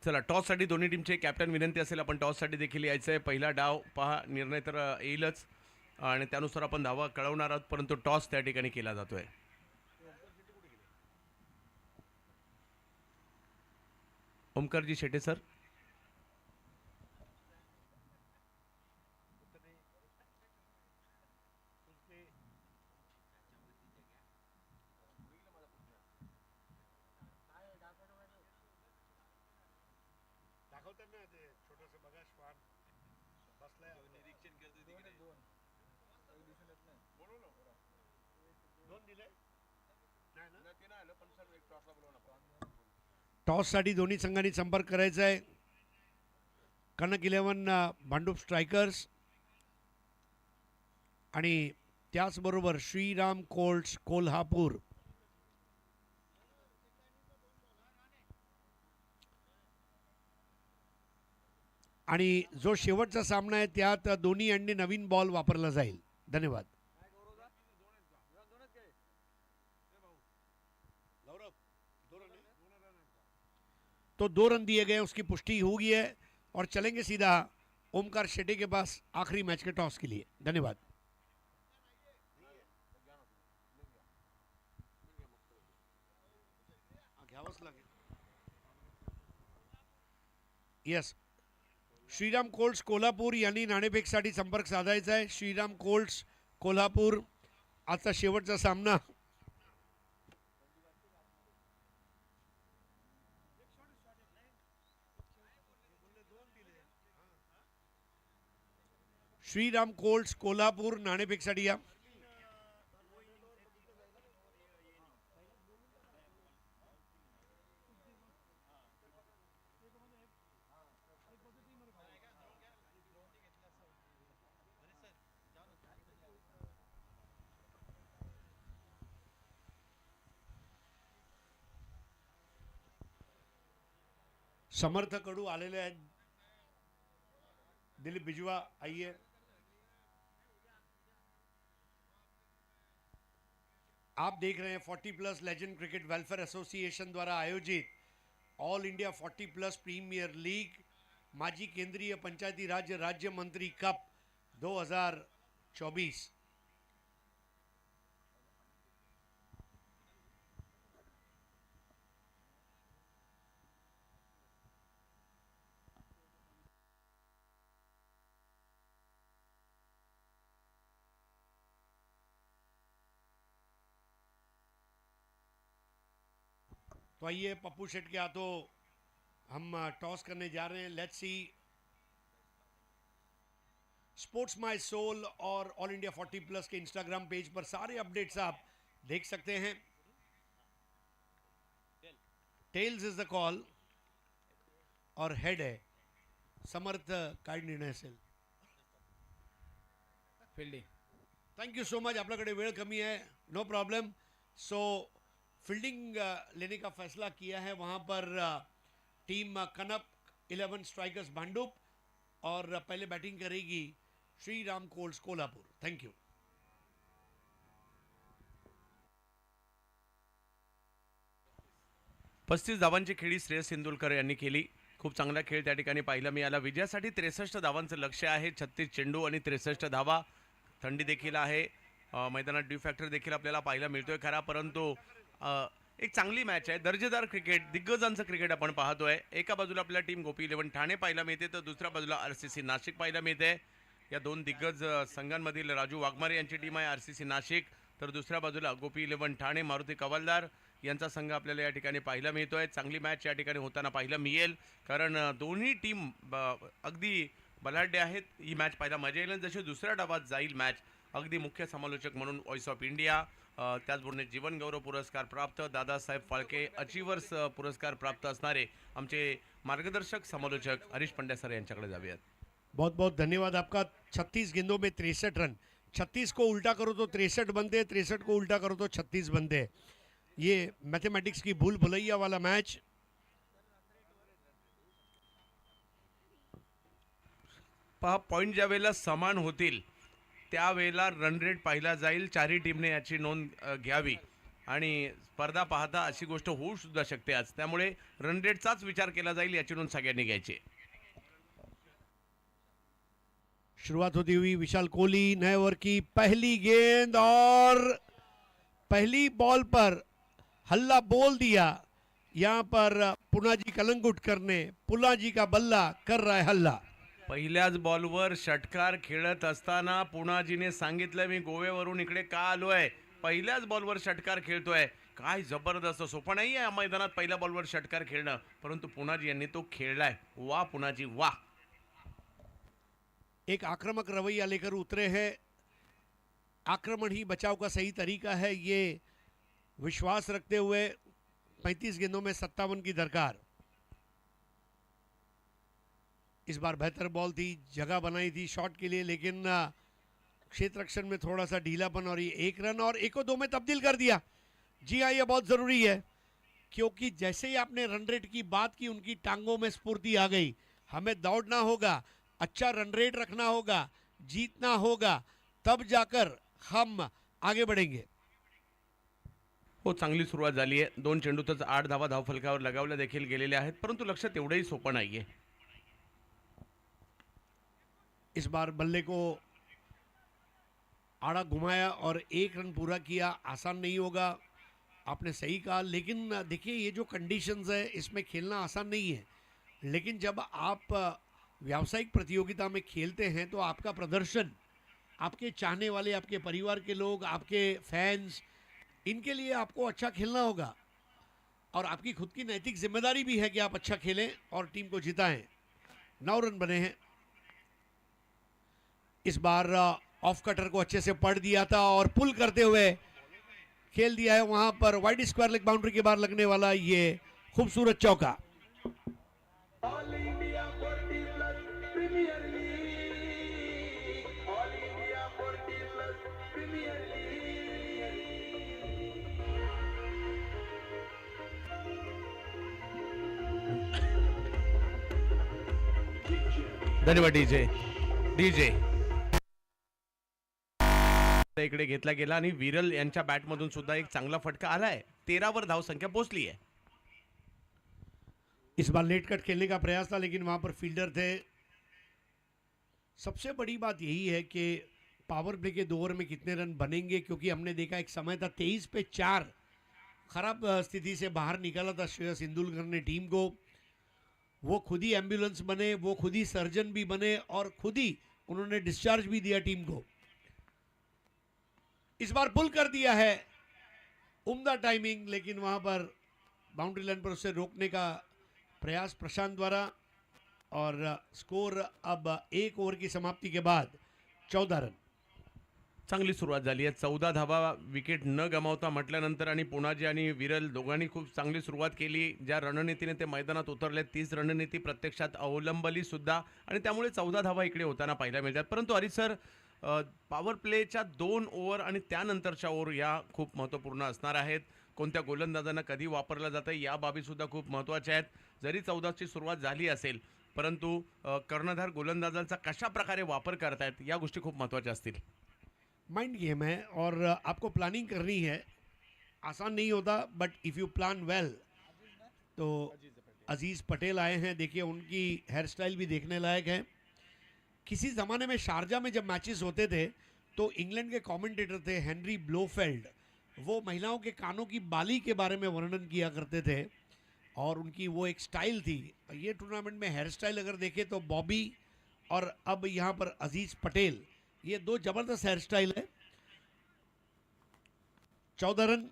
B: चला टॉससाठी दोन्ही टीमचे कॅप्टन विनंती असेल आपण टॉससाठी देखील यायचं आहे. पहिला डाव पहा, निर्णय तर येईलच आणि त्यानुसार आपण धावा कळवणार आहोत, परंतु टॉस त्या ठिकाणी केला जातोय. ओमकारजी शेटे सर.
A: टॉससाठी दोन्ही संघांनी संपर्क करायचा आहे. कनक 11 भांडूप स्ट्रायकर्स आणि त्याचबरोबर श्रीराम कोल्ड्स कोल्हापूर. आणि जो शेवटचा सामना आहे त्यात दोन्ही यांनी नवीन बॉल वापरला जाईल. धन्यवाद. तो 2 रन दिए गए, उसकी पुष्टि हो गई है और चलेंगे सीधा ओमकार शेट्टी के पास आखिरी मैच के टॉस के लिए. धन्यवाद. यस, श्रीराम कोल्ड्स कोल्हापूर यांनी नाणेफेकसाठी संपर्क साधायचा आहे. श्रीराम कोल्ड्स कोल्हापूर आजचा शेवटचा सामना. श्रीराम कोल्ड्स कोल्हापूर नाणेफेकसाठी या. समर्थ कडू आलेले आहेत. दिलीप बिजवा आइए. आप देख रहे हैं 40+ लेजेंड क्रिकेट वेलफेयर एसोसिएशन द्वारा आयोजित ऑल इंडिया 40+ प्रीमियर लीग माजी केंद्रीय पंचायती राज राज्य मंत्री कप 2024. तो आइए पप्पू शेट के हाथों हम टॉस करने जा रहे हैं. Let's see. Sports my soul और ऑल इंडिया 40+ के इंस्टाग्राम पेज पर सारे अपडेट्स आप देख सकते हैं. टेल्स इज द कॉल और हेड है समर्थ. काय निर्णय असेल?
C: Fielding.
A: Thank you so much. आपल्याकडे वेळ कमी है, नो प्रॉब्लम. सो फील्डिंग लेने का फैसला किया है वहां पर टीम कनक 11 स्ट्राइकर्स भांडुप और पहले बैटिंग करेगी Shriram colds Kolhapur. Thank you.
B: पस्तीस धावांची खेळी श्रेयस सिंदुलकर यांनी केली. खूप चांगला खेळ त्या ठिकाणी पाहायला मिळाला. विजयासाठी 63 धावांचं लक्ष्य आहे. 36 चेंडू आणि 63 धावा. थंडी देखील आहे. मैदानात ड्यू फॅक्टर देखील आपल्याला पाहायला मिळतोय खरा, परंतु एक चांगली मॅच आहे. दर्जेदार क्रिकेट, दिग्गजांचं क्रिकेट आपण पाहतोय. एका बाजूला आपल्याला टीम गोपी 11 ठाणे पाहायला मिळते, तर दुसऱ्या बाजूला RCC नाशिक पाहायला मिळते. या दोन दिग्गज संघांमधील राजू वाघमारे यांची टीम आहे RCC नाशिक, तर दुसऱ्या बाजूला गोपी 11 ठाणे मारुती कवालदार यांचा संघ आपल्याला या ठिकाणी पाहायला मिळतोय. चांगली मॅच या ठिकाणी होताना पाहायला मिळेल, कारण दोन्ही टीम अगदी बलाढ्य आहेत. ही मॅच पाहायला मजा येईल. जशी दुसऱ्या डावात जाईल मॅच, अगदी मुख्य समालोचक म्हणून व्हॉइस ऑफ इंडिया, त्याचबरोबर जीवन गौरव पुरस्कार प्राप्त दादासाहेब फाळके अचिव्हर्स पुरस्कार प्राप्त असणारे आमचे मार्गदर्शक समालोचक हरीश पंड्या सर यांच्याकडे जाऊयात.
A: बहुत बहुत धन्यवाद आपका. 36 गेंदों में 63 रन 36 को उल्टा करो तो 63 बनते, 63 को उल्टा करो तो 36 बनते। ये मैथमेटिक्स की भूल भुलैया वाला मैच।
B: पहा, पॉईंट ज्या वेळेला समान होतील त्यावेळेला रन रेट पाहिला जाईल. चारही टीमने याची नोंद घ्यावी आणि स्पर्धा पाहता अशी गोष्ट होऊ सुद्धा शकते आज. त्यामुळे रन रेटचाच विचार केला जाईल, याची नोंद सगळ्यांनी घ्यायची.
A: शुरुआत होती हुई विशाल कोहली नए ओवर की पहली गेंद और पहली बॉल पर हल्ला बोल दिया। यहां पर पुनाजी कलंगुटकर ने पुनाजी का बल्ला कर रहा है हल्ला।
B: पहिल्याच बॉलवर षटकार खेळत असताना पुनाजीने सांगितलं, मी गोव्यावरून इकडे का आलोय. पहिल्याच बॉलवर षटकार खेळतोय. काय जबरदस्त. सोपं नाही आहे या मैदानात पहिल्या बॉलवर षटकार खेळणं, परंतु पुनाजी यांनी तो खेळलाय. वा पुनाजी वा.
A: एक आक्रामक रवैया लेकर उतरे हैं। आक्रमण ही बचाव का सही तरीका है, ये विश्वास रखते हुए 35 गेंदों में 57 की दरकार। इस बार बेहतर बॉल थी, जगह बनाई थी शॉट के लिए, लेकिन क्षेत्र रक्षण में थोड़ा सा ढीलापन और ये एक रन और 1-2 में तब्दील कर दिया। जी हाँ, ये बहुत ज़रूरी है, क्योंकि जैसे ही आपने रन रेट की बात की उनकी टांगों में स्फूर्ति आ गई। हमें दौड़ना होगा, अच्छा रन रेट रखना होगा, जीतना होगा, तब जाकर हम आगे बढ़ेंगे।
B: हो, चांगली सुरुवात झाली आहे. 2 चेंडूतच 8 धावा धावफलकावर लगावल्या देखील गेलेल्या आहेत, परंतु लक्ष तेवढंही सोपं नाहीये.
A: इस बार बल्ले को आड़ा घुमाया और 1 रन पूरा किया। आसान नहीं होगा, आपने सही कहा, लेकिन देखिए ये जो कंडीशंस है इसमें खेलना आसान नहीं है। लेकिन जब आप व्यावसायिक प्रतियोगिता में खेलते हैं तो आपका प्रदर्शन, आपके चाहने वाले, आपके परिवार के लोग, आपके फैंस, इनके लिए आपको अच्छा खेलना होगा और आपकी खुद की नैतिक जिम्मेदारी भी है कि आप अच्छा खेलें और टीम को जिताएं। 9 रन बने हैं। इस बार ऑफ कटर को अच्छे से पढ़ दिया था और पुल करते हुए खेल दिया है वहां पर। वाइड स्क्वायर लेग बाउंड्री के बाहर लगने वाला ये खूबसूरत चौका।
B: धन्यवाद डीजे. इकडे घेतला गेला आणि विरल यांच्या बॅटमधून सुद्धा एक चांगला फटका आलाय. 13 वर धावसंख्या पोहोचली आहे.
A: इस बार लेट कट खेलने का प्रयास था, लेकिन वहां पर फील्डर थे। सबसे बड़ी बात यही है कि पावर प्ले के 2 ओवर में कितने रन बनेंगे, क्योंकि हमने देखा एक समय था 23 पे 4 खराब स्थिति से बाहर निकाला था श्रेयस इंदुलकर ने टीम को। वो खुद ही एम्बुलेंस बने, वो खुद ही सर्जन भी बने और खुद ही उन्होंने डिस्चार्ज भी दिया टीम को। इस बार पुल कर दिया है, उम्दा टाइमिंग, लेकिन वहां पर बाउंड्री लाइन पर उसे रोकने का प्रयास प्रशांत द्वारा। और स्कोर अब 1 ओवर की समाप्ति के बाद 14 रन।
B: चांगली सुरुवात झाली आहे. 14 धावा विकेट न गमावता म्हटल्यानंतर आणि पुनाजी आणि विरल दोघांनी खूप चांगली सुरुवात केली. ज्या रणनीतीने ते मैदानात उतरले तीच रणनीती प्रत्यक्षात अवलंबली सुद्धा आणि त्यामुळे 14 धावा इकडे होताना पाहायला मिळतात. परंतु हरीश सर, पॉवर प्लेच्या 2 ओव्हर आणि त्यानंतरच्या ओव्हर या खूप महत्त्वपूर्ण असणार आहेत. कोणत्या गोलंदाजांना कधी वापरलं जातं या बाबी सुद्धा खूप महत्त्वाच्या आहेत. जरी 14ची सुरुवात झाली असेल, परंतु कर्णधार गोलंदाजांचा कशा प्रकारे वापर करतायत या गोष्टी खूप महत्त्वाच्या असतील.
A: माइंड गेम है और आपको प्लानिंग करनी है। आसान नहीं होता, but if you plan well. तो अजीज़ पटेल आए हैं, देखिए उनकी हेयर स्टाइल भी देखने लायक है। किसी ज़माने में शारजा में जब मैचेस होते थे तो इंग्लैंड के कमेंटेटर थे हेनरी ब्लोफेल्ड। वो महिलाओं के कानों की बाली के बारे में वर्णन किया करते थे और उनकी वो एक स्टाइल थी। ये टूर्नामेंट में हेयर स्टाइल अगर देखें तो बॉबी और अब यहाँ पर अजीज़ पटेल, ये 2 जबरदस्त हेयर स्टाइल है। 14 रन,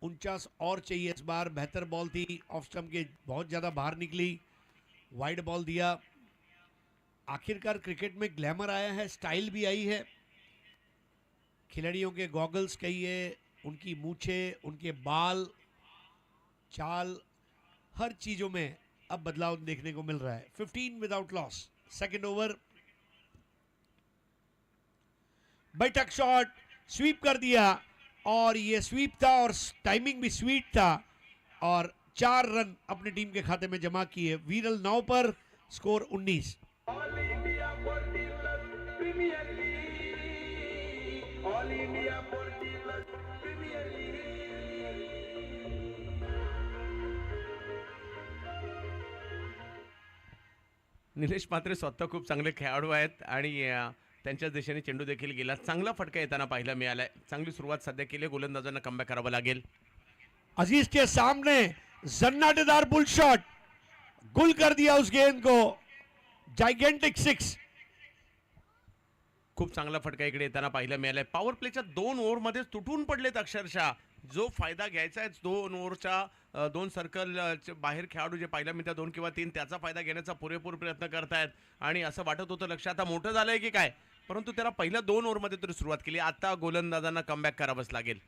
A: 49 और चाहिए। इस बार बेहतर बॉल थी, ऑफ स्टंप के बहुत ज़्यादा बाहर निकली, वाइड बॉल दिया। आखिरकार क्रिकेट में ग्लैमर आया है, स्टाइल भी आई है। खिलाड़ियों के गॉगल्स कहिए, उनकी मूछें, उनके बाल, चाल, हर चीज़ों में अब बदलाव देखने को मिल रहा है। 15 विदाउट लॉस, सेकेंड ओवर। बैठक शॉट, स्वीप कर दिया और ये स्वीप था और टाइमिंग भी स्वीट था और 4 रन अपनी टीम के खाते में जमा किए। वीरल 9 पर, score 19।
C: All India fourteenth premier league, all India fourteenth premier league.
B: Nilesh Mhatre स्वतः खूप चांगले खेळाडू आहेत आणि त्यांच्याच दिशेने चेंडू देखील गेला. चांगला फटका येताना पाहायला मिळालाय. चांगली सुरुवात सध्या केली. गोलंदाजांना कमबॅक करावं लागेल.
A: अजीज के सामने जन्नाटेदार बुल शॉट, गुल कर दिया उस गेंद को, जायगेंटिक 6।
B: खूप चांगला फटका इकडे येताना पाहायला मिळालाय. पॉवर प्लेच्या 2 ओव्हरमध्ये तुटून पडलेत अक्षरशः. जो फायदा घ्यायचा आहे 2 ओव्हरच्या 2 सर्कल बाहेर खेळाडू जे पाहायला मिळतात 2 किंवा 3, त्याचा फायदा घेण्याचा पुरेपूर प्रयत्न करतायत आणि असं वाटत होतं लक्ष आता मोठं झालंय की काय, परंतु त्याला पहिल्या 2 ओव्हरमध्ये तरी सुरुवात केली. आता गोलंदाजांना कमबॅक करावंच लागेल.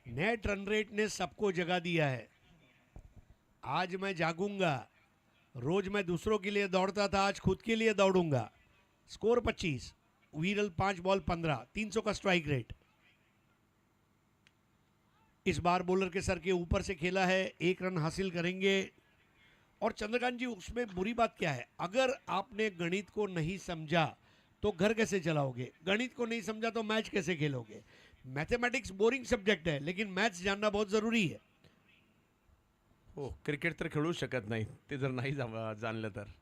A: नेट रन रेट ने सबको जगा दिया है। आज मैं जागूंगा, रोज मैं दूसरों के लिए दौड़ता था, आज खुद के लिए दौड़ूंगा। स्कोर 25, वीरल 5 बॉल 15, 300 का स्ट्राइक रेट। इस बार बॉलर के सर के ऊपर से खेला है, 1 रन हासिल करेंगे। और चंद्रकांत जी, उसमें बुरी बात क्या है, अगर आपने गणित को नहीं समझा तो घर कैसे चलाओगे, गणित को नहीं समझा तो मैच कैसे खेलोगे। मैथमेटिक्स बोरिंग सब्जेक्ट है, लेकिन मैथ्स जानना बहुत जरूरी है।
B: हो, क्रिकेट तर खेळू शकत नाही ते जर नाही जाणलं तर.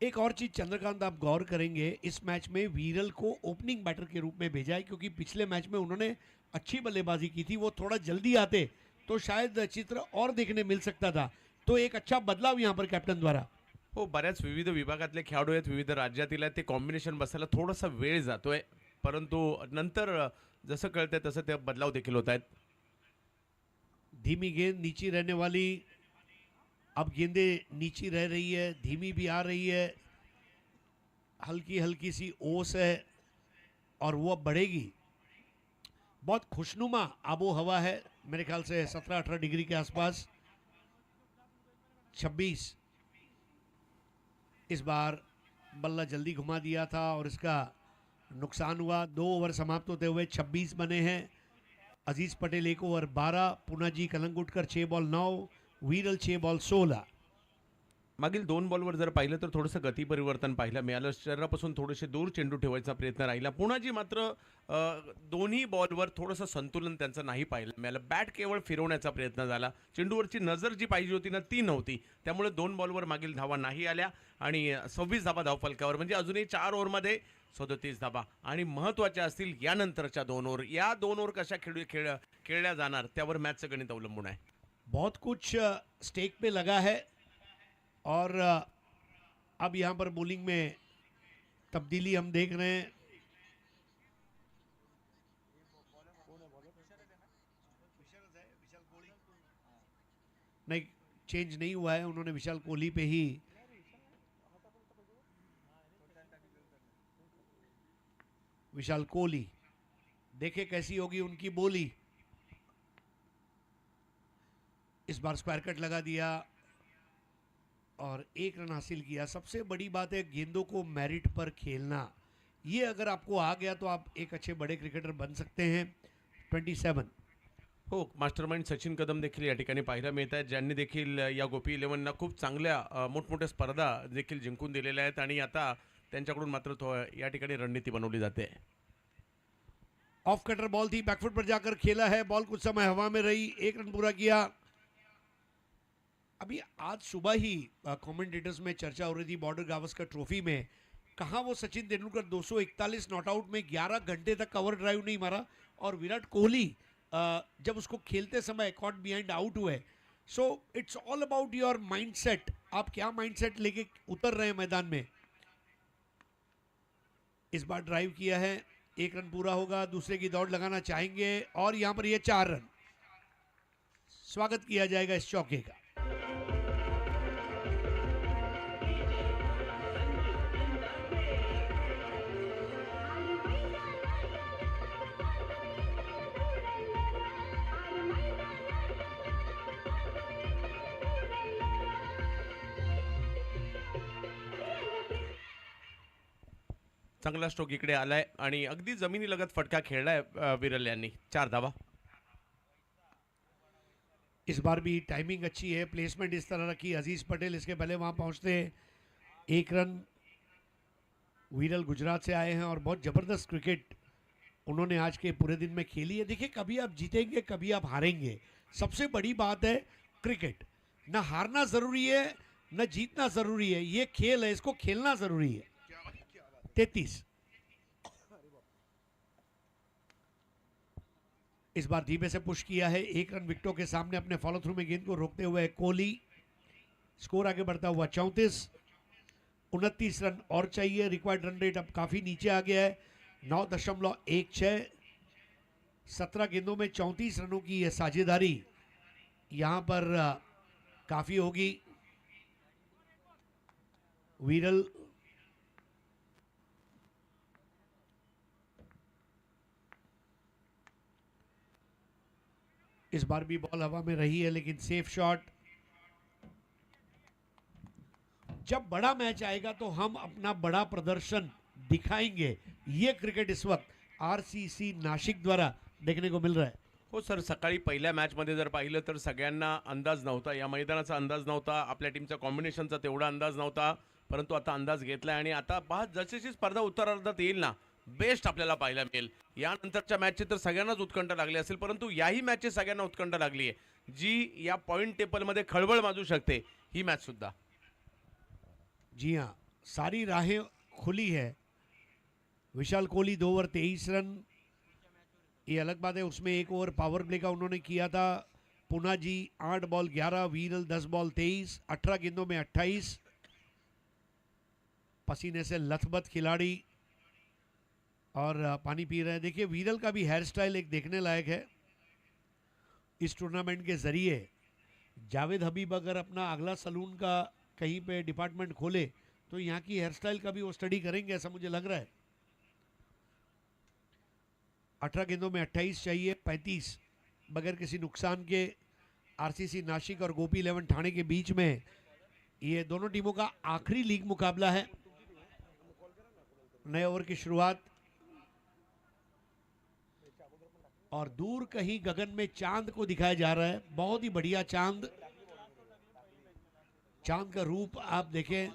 A: एक और चीज चंद्रकांत, आप गौर करेंगे इस मैच में वीरल को ओपनिंग बैटर के रूप में भेजा है, क्योंकि पिछले मैच में उन्होंने अच्छी बल्लेबाजी की थी। वो थोड़ा जल्दी आते तो शायद चित्र और देखने मिल सकता था। तो एक अच्छा बदलाव यहाँ पर कैप्टन द्वारा।
B: हो, बऱ्याच विविध विभागातले खेळाडू आहेत, विविध राज्यातील आहेत. ते कॉम्बिनेशन बसायला थोडासा वेळ जातोय, परंतु नंतर जसं कळतंय तसं ते बदलाव देखील होत आहेत.
A: धीमी गेंद नीची रहने वाली, अब गेंदें नीची रह रही है, धीमी भी आ रही है, हल्की हल्की सी ओस है और वो अब बढ़ेगी। बहुत खुशनुमा आबो हवा है, मेरे ख्याल से 17-18 डिग्री के आसपास। 26 इस बार बल्ला जल्दी घुमा दिया था और इसका नुकसान हुआ। 2 ओवर समाप्त होते हुए 26 बने हैं। अजीज पटेल 1 ओवर 12, पुनाजी कलंगुटकर 6 बॉल 9, वीरल 6 बॉल 16।
B: मागील 2 बॉलवर जर पाहिलं तर थोडंसं गती परिवर्तन पाहायला मिळालं. शरीरापासून थोडेसे दूर चेंडू ठेवायचा प्रयत्न राहिला. पुणाजी मात्र दोन्ही बॉलवर थोडंसं संतुलन त्यांचं नाही पाहायला मिळालं. बॅट केवळ फिरवण्याचा प्रयत्न झाला. चेंडूवरची नजर जी पाहिजे होती ना ती नव्हती. त्यामुळे 2 बॉलवर मागील धावा नाही आल्या आणि 26 धावा धावफलकावर, म्हणजे अजूनही 4 ओव्हरमध्ये 37 धावा. आणि महत्त्वाच्या असतील यानंतरच्या 2 ओव्हर. या 2 ओव्हर कशा खेळल्या जाणार त्यावर मॅचचं गणित अवलंबून आहे.
A: बहुत कुछ स्टेक पे लगा है और अब यहाँ पर बॉलिंग में तब्दीली हम देख रहे हैं। नहीं, चेंज नहीं हुआ है, उन्होंने विशाल कोहली पे ही विशाल कोहली, देखे कैसी होगी उनकी बोली। इस बार स्क्वायर कट लगा दिया और 1 रन हासिल किया। सबसे बड़ी बात है गेंदों को मेरिट पर खेलना। ये अगर आपको आ गया तो आप एक अच्छे बड़े क्रिकेटर बन सकते हैं। 27
B: हो, मास्टरमाइंड सचिन कदम देखील या ठिकाणी पाहायला मिळत आहेत, ज्यांनी देखील या गोपी 11ना खूप चांगल्या मोठमोठ्या स्पर्धा देखील जिंकून दिलेल्या आहेत आणि आता त्यांच्याकडून मात्र या ठिकाणी रणनीती बनवली जाते.
A: ऑफ कटर बॉल थी, बैकफुट पर जाकर खेला है, बॉल कुछ समय हवा में रही, 1 रन पूरा किया। अभी आज सुबह ही कमेंटेटर्स में चर्चा हो रही थी बॉर्डर गावस्कर ट्रॉफी में, कहाँ वो सचिन तेंदुलकर 241 नॉट आउट में 11 घंटे तक कवर ड्राइव नहीं मारा और विराट कोहली जब उसको खेलते समय कॉट बिहाइंड आउट हुए। So it's all about your mindset, आप क्या माइंडसेट लेके उतर रहे हैं मैदान में। इस बार ड्राइव किया है, 1 रन पूरा होगा, दूसरे की दौड़ लगाना चाहेंगे और यहां पर ये 4 रन। स्वागत किया जाएगा इस चौके का।
B: चांगला स्ट्रोक इकडे आलाय आणि अगदी जमिनीलगत फटका खेळलाय विरल यांनी. 4 धावा.
A: इस बार भी टाइमिंग अच्छी है, प्लेसमेंट इस तरह रखी, अजीज पटेल इसके पहले वहां पहुंचते हैं. 1 रन. वीरल गुजरात से आए हैं और बहुत ज़बरदस्त क्रिकेट उन्होंने आज के पूरे दिन में खेली है. देखिए, कभी आप जीतेंगे, कभी आप हारेंगे. सबसे बड़ी बात है क्रिकेट. ना हारना ज़रूरी है, ना जीतना ज़रूरी है. ये खेल है, इसको खेलना ज़रूरी है. 33. इस बार धीमे से पुश किया है. 1 रन विकेटों के सामने अपने फॉलो थ्रू में गेंद को रोकते हुए कोहली. स्कोर आगे बढ़ता हुआ 34. 29 रन और चाहिए. रिक्वायर्ड रन रेट अब काफी नीचे आ गया है, 9.16. 17 गेंदों में 34 रनों की यह साझेदारी यहां पर काफी होगी. वीरल इस बार भी बॉल हवा में रही है, लेकिन सेफ शॉट. जब बड़ा मैच आएगा तो हम अपना बड़ा प्रदर्शन दिखाएंगे. ये क्रिकेट इस वक्त आरसीसी नाशिक द्वारा देखने को मिल रहा है.
B: हो सर, सकाळी पहिल्या मॅचमध्ये जर पाहिलं तर सगळ्यांना अंदाज नव्हता, या मैदानाचा अंदाज नव्हता, आपल्या टीमचा कॉम्बिनेशनचा तेवढा अंदाज नव्हता, परंतु आता अंदाज घेतलाय आणि आता पहा जशी स्पर्धा उत्तरार्धात येईल ना, बेस्ट आपल्याला पाहायला मिळेल. यानंतरच्या मॅचची तर सगळ्यांनाच उत्कंठ लागली असेल, परंतु याही मॅचची सगळ्यांना उत्कंठ लागली आहे, जी या पॉइंट टेबलमध्ये खळबळ माजू शकते ही मॅच सुद्धा.
A: जी हाँ, सारी राहें खुली है. विशाल कोहली 2 ओवर 23 रन. ये अलग बात है, उसमें 1 ओवर पावर प्ले का उन्होंने किया था. पुना जी 8 बॉल 11, वीरल 10 बॉल 23, 18 गेंदों में 28. पसीने से लथबथ खिलाड़ी और पानी पी रहे हैं. देखिए, वीरल का भी हेयर स्टाइल एक देखने लायक है. इस टूर्नामेंट के जरिए जावेद हबीब अगर अपना अगला सलून का कहीं पे डिपार्टमेंट खोले तो यहाँ की हेयर स्टाइल का भी वो स्टडी करेंगे, ऐसा मुझे लग रहा है. 18 गेंदों में 28 चाहिए. 35 बगैर किसी नुकसान के. आरसीसी नासिक और गोपी 11 ठाणे के बीच में ये दोनों टीमों का आखिरी लीग मुकाबला है. नए ओवर की शुरुआत और दूर कहीं गगन में चांद को दिखाया जा रहा है. बहुत ही बढ़िया चांद. चांद का रूप आप देखें,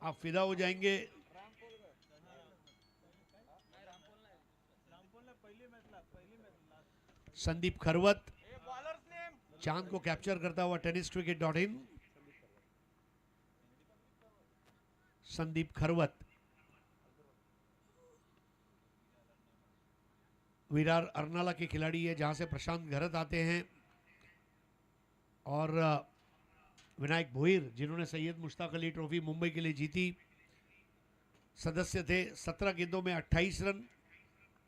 A: आप फिदा हो जाएंगे. संदीप खरवत चांद को कैप्चर करता हुआ tenniscricket.in. संदीप खरवत विरार अरनाला के खिलाड़ी है, जहां से प्रशांत घरत आते हैं, और विनायक भोईर जिन्होंने सैयद मुश्ताक अली ट्रॉफी मुंबई के लिए जीती, सदस्य थे. 17 गेंदों में 28 रन.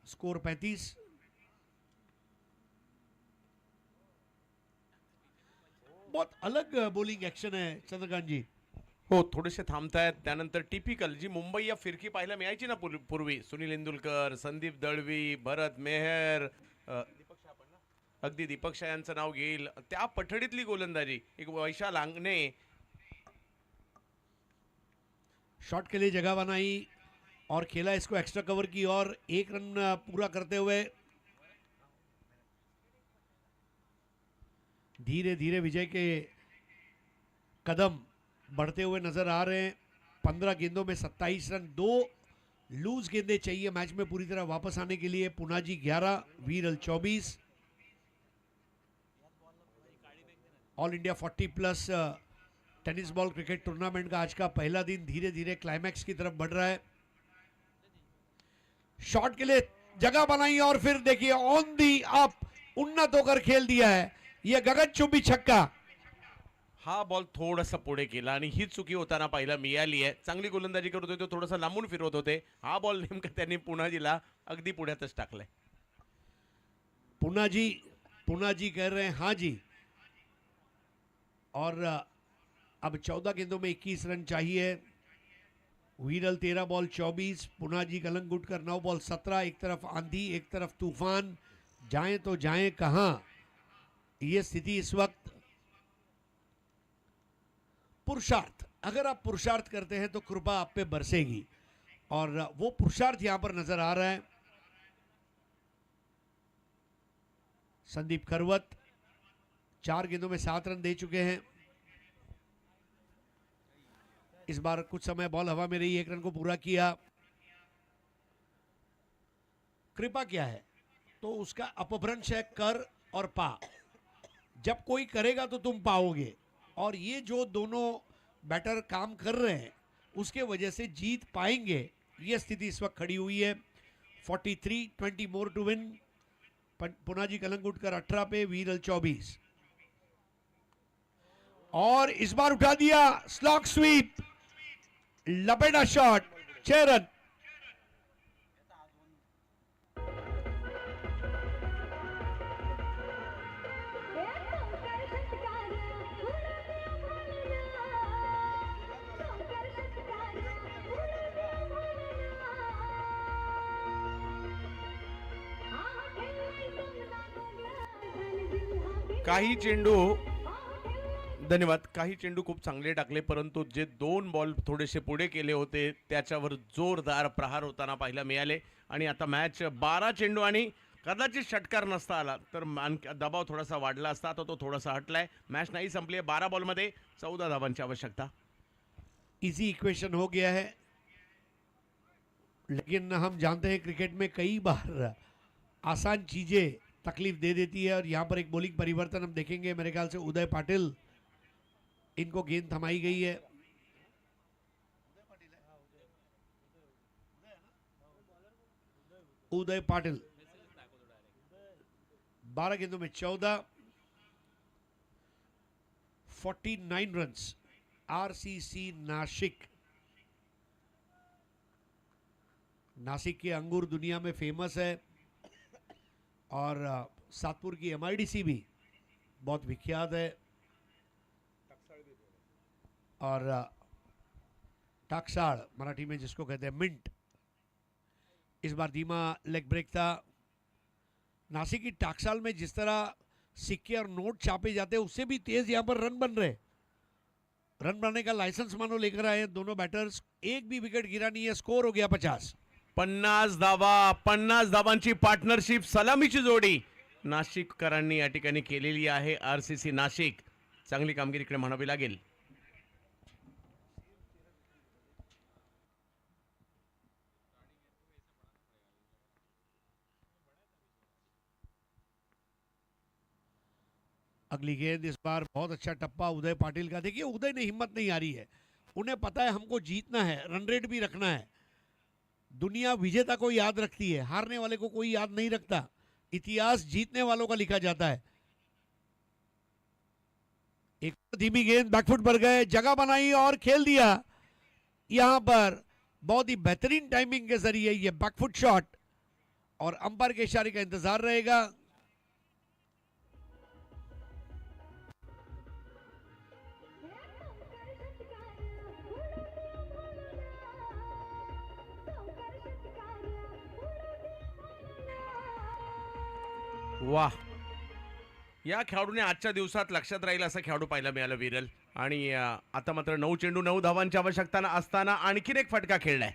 A: स्कोर 35. बहुत अलग बॉलिंग एक्शन है चंद्रकांत जी.
B: हो, थोडेसे थांबतायत. त्यानंतर टिपिकल जी मुंबई या फिरकी पाहायला मिळायची ना पूर्वी, सुनील इंदुलकर, संदीप दळवी, भरत मेहर, अगदी दीपक शाह यांचं नाव घेईल, त्या पठडीतली गोलंदाजी. एक वैशाल आंगणे.
A: शॉट के लिए जगह बनाई और खेला इसको एक्स्ट्रा कवर की और 1 रन पूरा करते हुए धीरे धीरे विजय के कदम बढ़ते हुए नजर आ रहे हैं. 15 गेंदों में 27 रन. 2 लूज गेंदें चाहिए मैच में पूरी तरह वापस आने के लिए. पुनाजी 11, वीरल 24. All India 40+ tennis ball cricket tournament का आज का पहला दिन धीरे धीरे क्लाइमैक्स की तरफ बढ़ रहा है. शॉट के लिए जगह बनाई और फिर देखिए ऑन दी अप उन्नत होकर खेल दिया है. यह गगनचुंबी छक्का.
B: हा बॉल थोडासा पुढे केला आणि ही चुकी होताना पाहायला मिळाली आहे. चांगली गोलंदाजी करत होते, थोडासा लांबून फिरवत होते. हा बॉल नेमका त्यांनी पुनाजीला अगदी पुढ्यातच टाकलाय.
A: पुनाजी कह रहे हैं हाँ जी. और अब 14 गेंदों में 21 रन चाहिए. वीरल 13 बॉल 24, पुनाजी कलंगुटकर 9 बॉल 17. एक तरफ आंधी, एक तरफ तूफान. जाएं तो जाएं कहां. ये स्थिति इस वक्त. पुरुषार्थ, अगर आप पुरुषार्थ करते हैं तो कृपा आप पे बरसेगी. और वो पुरुषार्थ यहां पर नजर आ रहा है। संदीप खरवत 4 गेंदों में 7 रन दे चुके हैं। इस बार कुछ समय बॉल हवा में रही, 1 रन को पूरा किया। कृपा क्या है तो उसका अपभ्रंश है कर और पा। जब कोई करेगा तो तुम पाओगे, और ये जो दोनों बैटर काम कर रहे हैं उसके वजह से जीत पाएंगे, ये स्थिति इस वक्त खड़ी हुई है। 43, 20 more to win. Punaji Calangutkar 18 पे, वीरल 24। और इस बार उठा दिया, स्लॉग स्वीप, लपेटा शॉट, 6 रन।
B: काही चेंडू, धन्यवाद, काही चेंडू खूप चांगले टाकले, परंतु जे 2 बॉल थोडेसे पुढे केले होते त्याच्यावर जोरदार प्रहार होताना पाहायला मिळाले. आणि आता मॅच 12 चेंडू आणि कदाचित षटकार नसता आला तर दबाव थोडासा वाढला असता. आता तो थोडासा हटलाय. मॅच नाही संपली आहे. 12 बॉलमध्ये 14 धावांची आवश्यकता.
A: इजी इक्वेशन हो गया है, लेकिन हम जानते हैं क्रिकेट में कई बार आसान चीजें तकलीफ दे देती है। और यहाँ पर एक बॉलिंग परिवर्तन हम देखेंगे, मेरे ख्याल से उदय पाटिल, इनको गेंद थमाई गई है। उदय पाटिल 12 गेंदों में 14, 49 रन्स। आरसीसी नासिक, नासिक के अंगूर दुनिया में फेमस है, और सातपुर की एमआईडीसी भी बहुत विख्यात है। और टाकसाड़ मराठी में जिसको कहते हैं मिंट, इस बार धीमा लेग ब्रेक था। नासिक की टाकसाल में जिस तरह सिक्के और नोट छापे जाते हैं उससे भी तेज यहाँ पर रन बन रहे। रन बनाने का लाइसेंस मानो लेकर आए दोनों बैटर्स। एक भी विकेट गिरा नहीं है, स्कोर हो गया 50।
B: 50 धावा, 50 धावांची पार्टनरशिप, सलामीची जोडी नाशिककरांनी या ठिकाणी केलेली आहे. आरसीसी नाशिक चांगली कामगिरी इकडे म्हणावी लागेल.
A: अगली गेंद इस बार बहुत अच्छा टप्पा उदय पाटिल का। देखिए उदय ने हिम्मत नहीं आ रही है, उन्हें पता है हमको जीतना है, रन रेट भी रखना है। दुनिया विजेता को याद रखती है, हारने वाले को कोई याद नहीं रखता। इतिहास जीतने वालों का लिखा जाता है। एक धीमी गेंद बैकफुट पर गए, जगह बनाई और खेल दिया। यहां पर बहुत ही बेहतरीन टाइमिंग के जरिए ये बैकफुट शॉट, और अंपायर के इशारे का इंतजार रहेगा।
B: वाह, या खेळाडूने आजच्या दिवसात लक्षात राहील असा खेळाडू पाहायला मिळाला विरल. आणि आता मात्र 9 चेंडू 9 धावांची आवश्यकता असताना आणखीन एक फटका खेळलाय.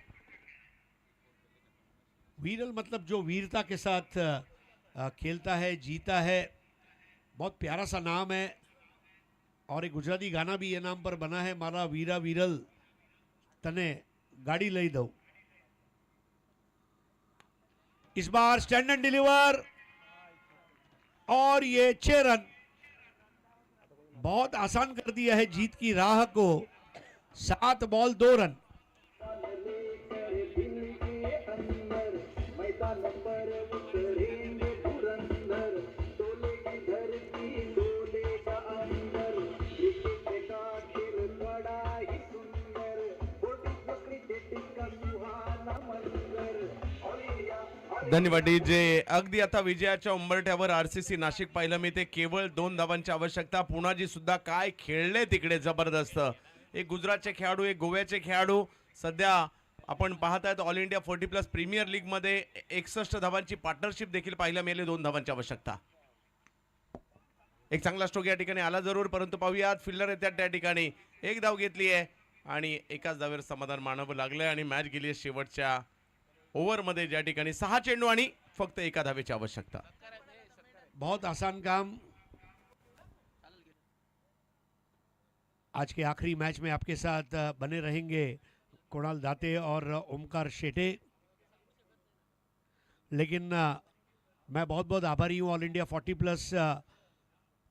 A: वीरल मतलब जो वीरता के साथ खेलता है, जीता है, बहुत प्यारा सा नाम है। और एक गुजराती गाना भी ये नाम पर बना है, मारा वीरा वीरल तने गाड़ी लई दो। इस बार स्टैंड एंड डिलीवर, और ये 6 रन। बहुत आसान कर दिया है जीत की राह को। 7 बॉल 2 रन।
B: धन्यवाद डीजे. अगदी आता विजयाच्या उंबरठ्यावर आरसीसी नाशिक पाहिलं मी ते केवळ 2 धावांची आवश्यकता. पुणाजी सुद्धा काय खेळले तिकडे जबरदस्त. एक गुजरातचे खेळाडू, एक गोव्याचे खेळाडू. सध्या आपण पाहत आहेत ऑल इंडिया 40+ प्रीमियर लीग मध्ये 61 धावांची पार्टनरशिप देखील पाहायला मिळाली. 2 धावांची आवश्यकता. एक चांगला स्ट्रोक या ठिकाणी आला जरूर, परंतु पाहूयात फिल्डर येतात त्या ठिकाणी. एक धाव घेतली आहे आणि एकाच धावेवर समाधान मानावं लागलं आणि मॅच गेली आहे शेवटच्या ओव्हरमध्ये, ज्या ठिकाणी 6 चेंडू आणि फक्त एका धावेची आवश्यकता.
A: बहुत आसान काम. आज के आखिरी मैच में आपके साथ बने रहेंगे कुणाल दाते और ओमकार शेटे. लेकिन मैं बहुत बहुत आभारी हूँ ऑल इंडिया 40+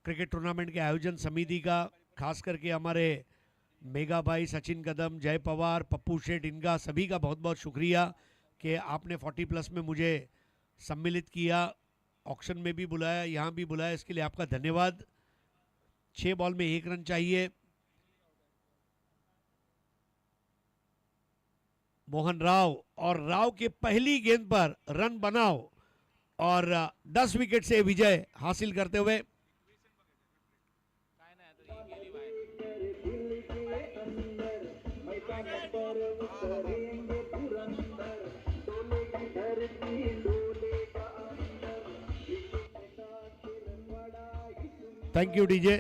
A: क्रिकेट टूर्नामेंट के आयोजन समिति का, खास करके हमारे मेगा भाई सचिन कदम, जय पवार, पप्पू शेठ, इनका सभी का बहुत बहुत शुक्रिया कि आपने 40+ में मुझे सम्मिलित किया, ऑक्शन में भी बुलाया, यहाँ भी बुलाया. इसके लिए आपका धन्यवाद. 6 बॉल में 1 रन चाहिए. मोहन राव, और राव के पहली गेंद पर रन बनाओ और 10 विकेट से विजय हासिल करते हुए थैंक यू डीजे.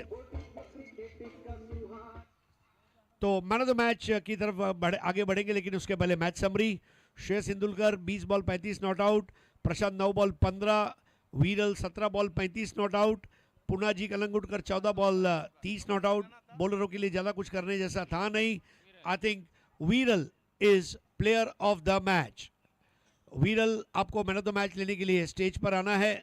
A: तो मैन ऑफ द मैच की तरफ आगे बढ़ेंगे, लेकिन उसके पहले match summary. Shreyas Indulkar 20 ball 35 not out, Prashant 9 ball 15, Viral 17 ball 35 not out, Punaji Kalangutkar 14 ball 30 not out. बॉलरों के लिए ज़्यादा कुछ करने जैसा था नहीं. I think Viral is player of the match. Viral, आपको मैन ऑफ द मैच लेने के लिए स्टेज पर आना है.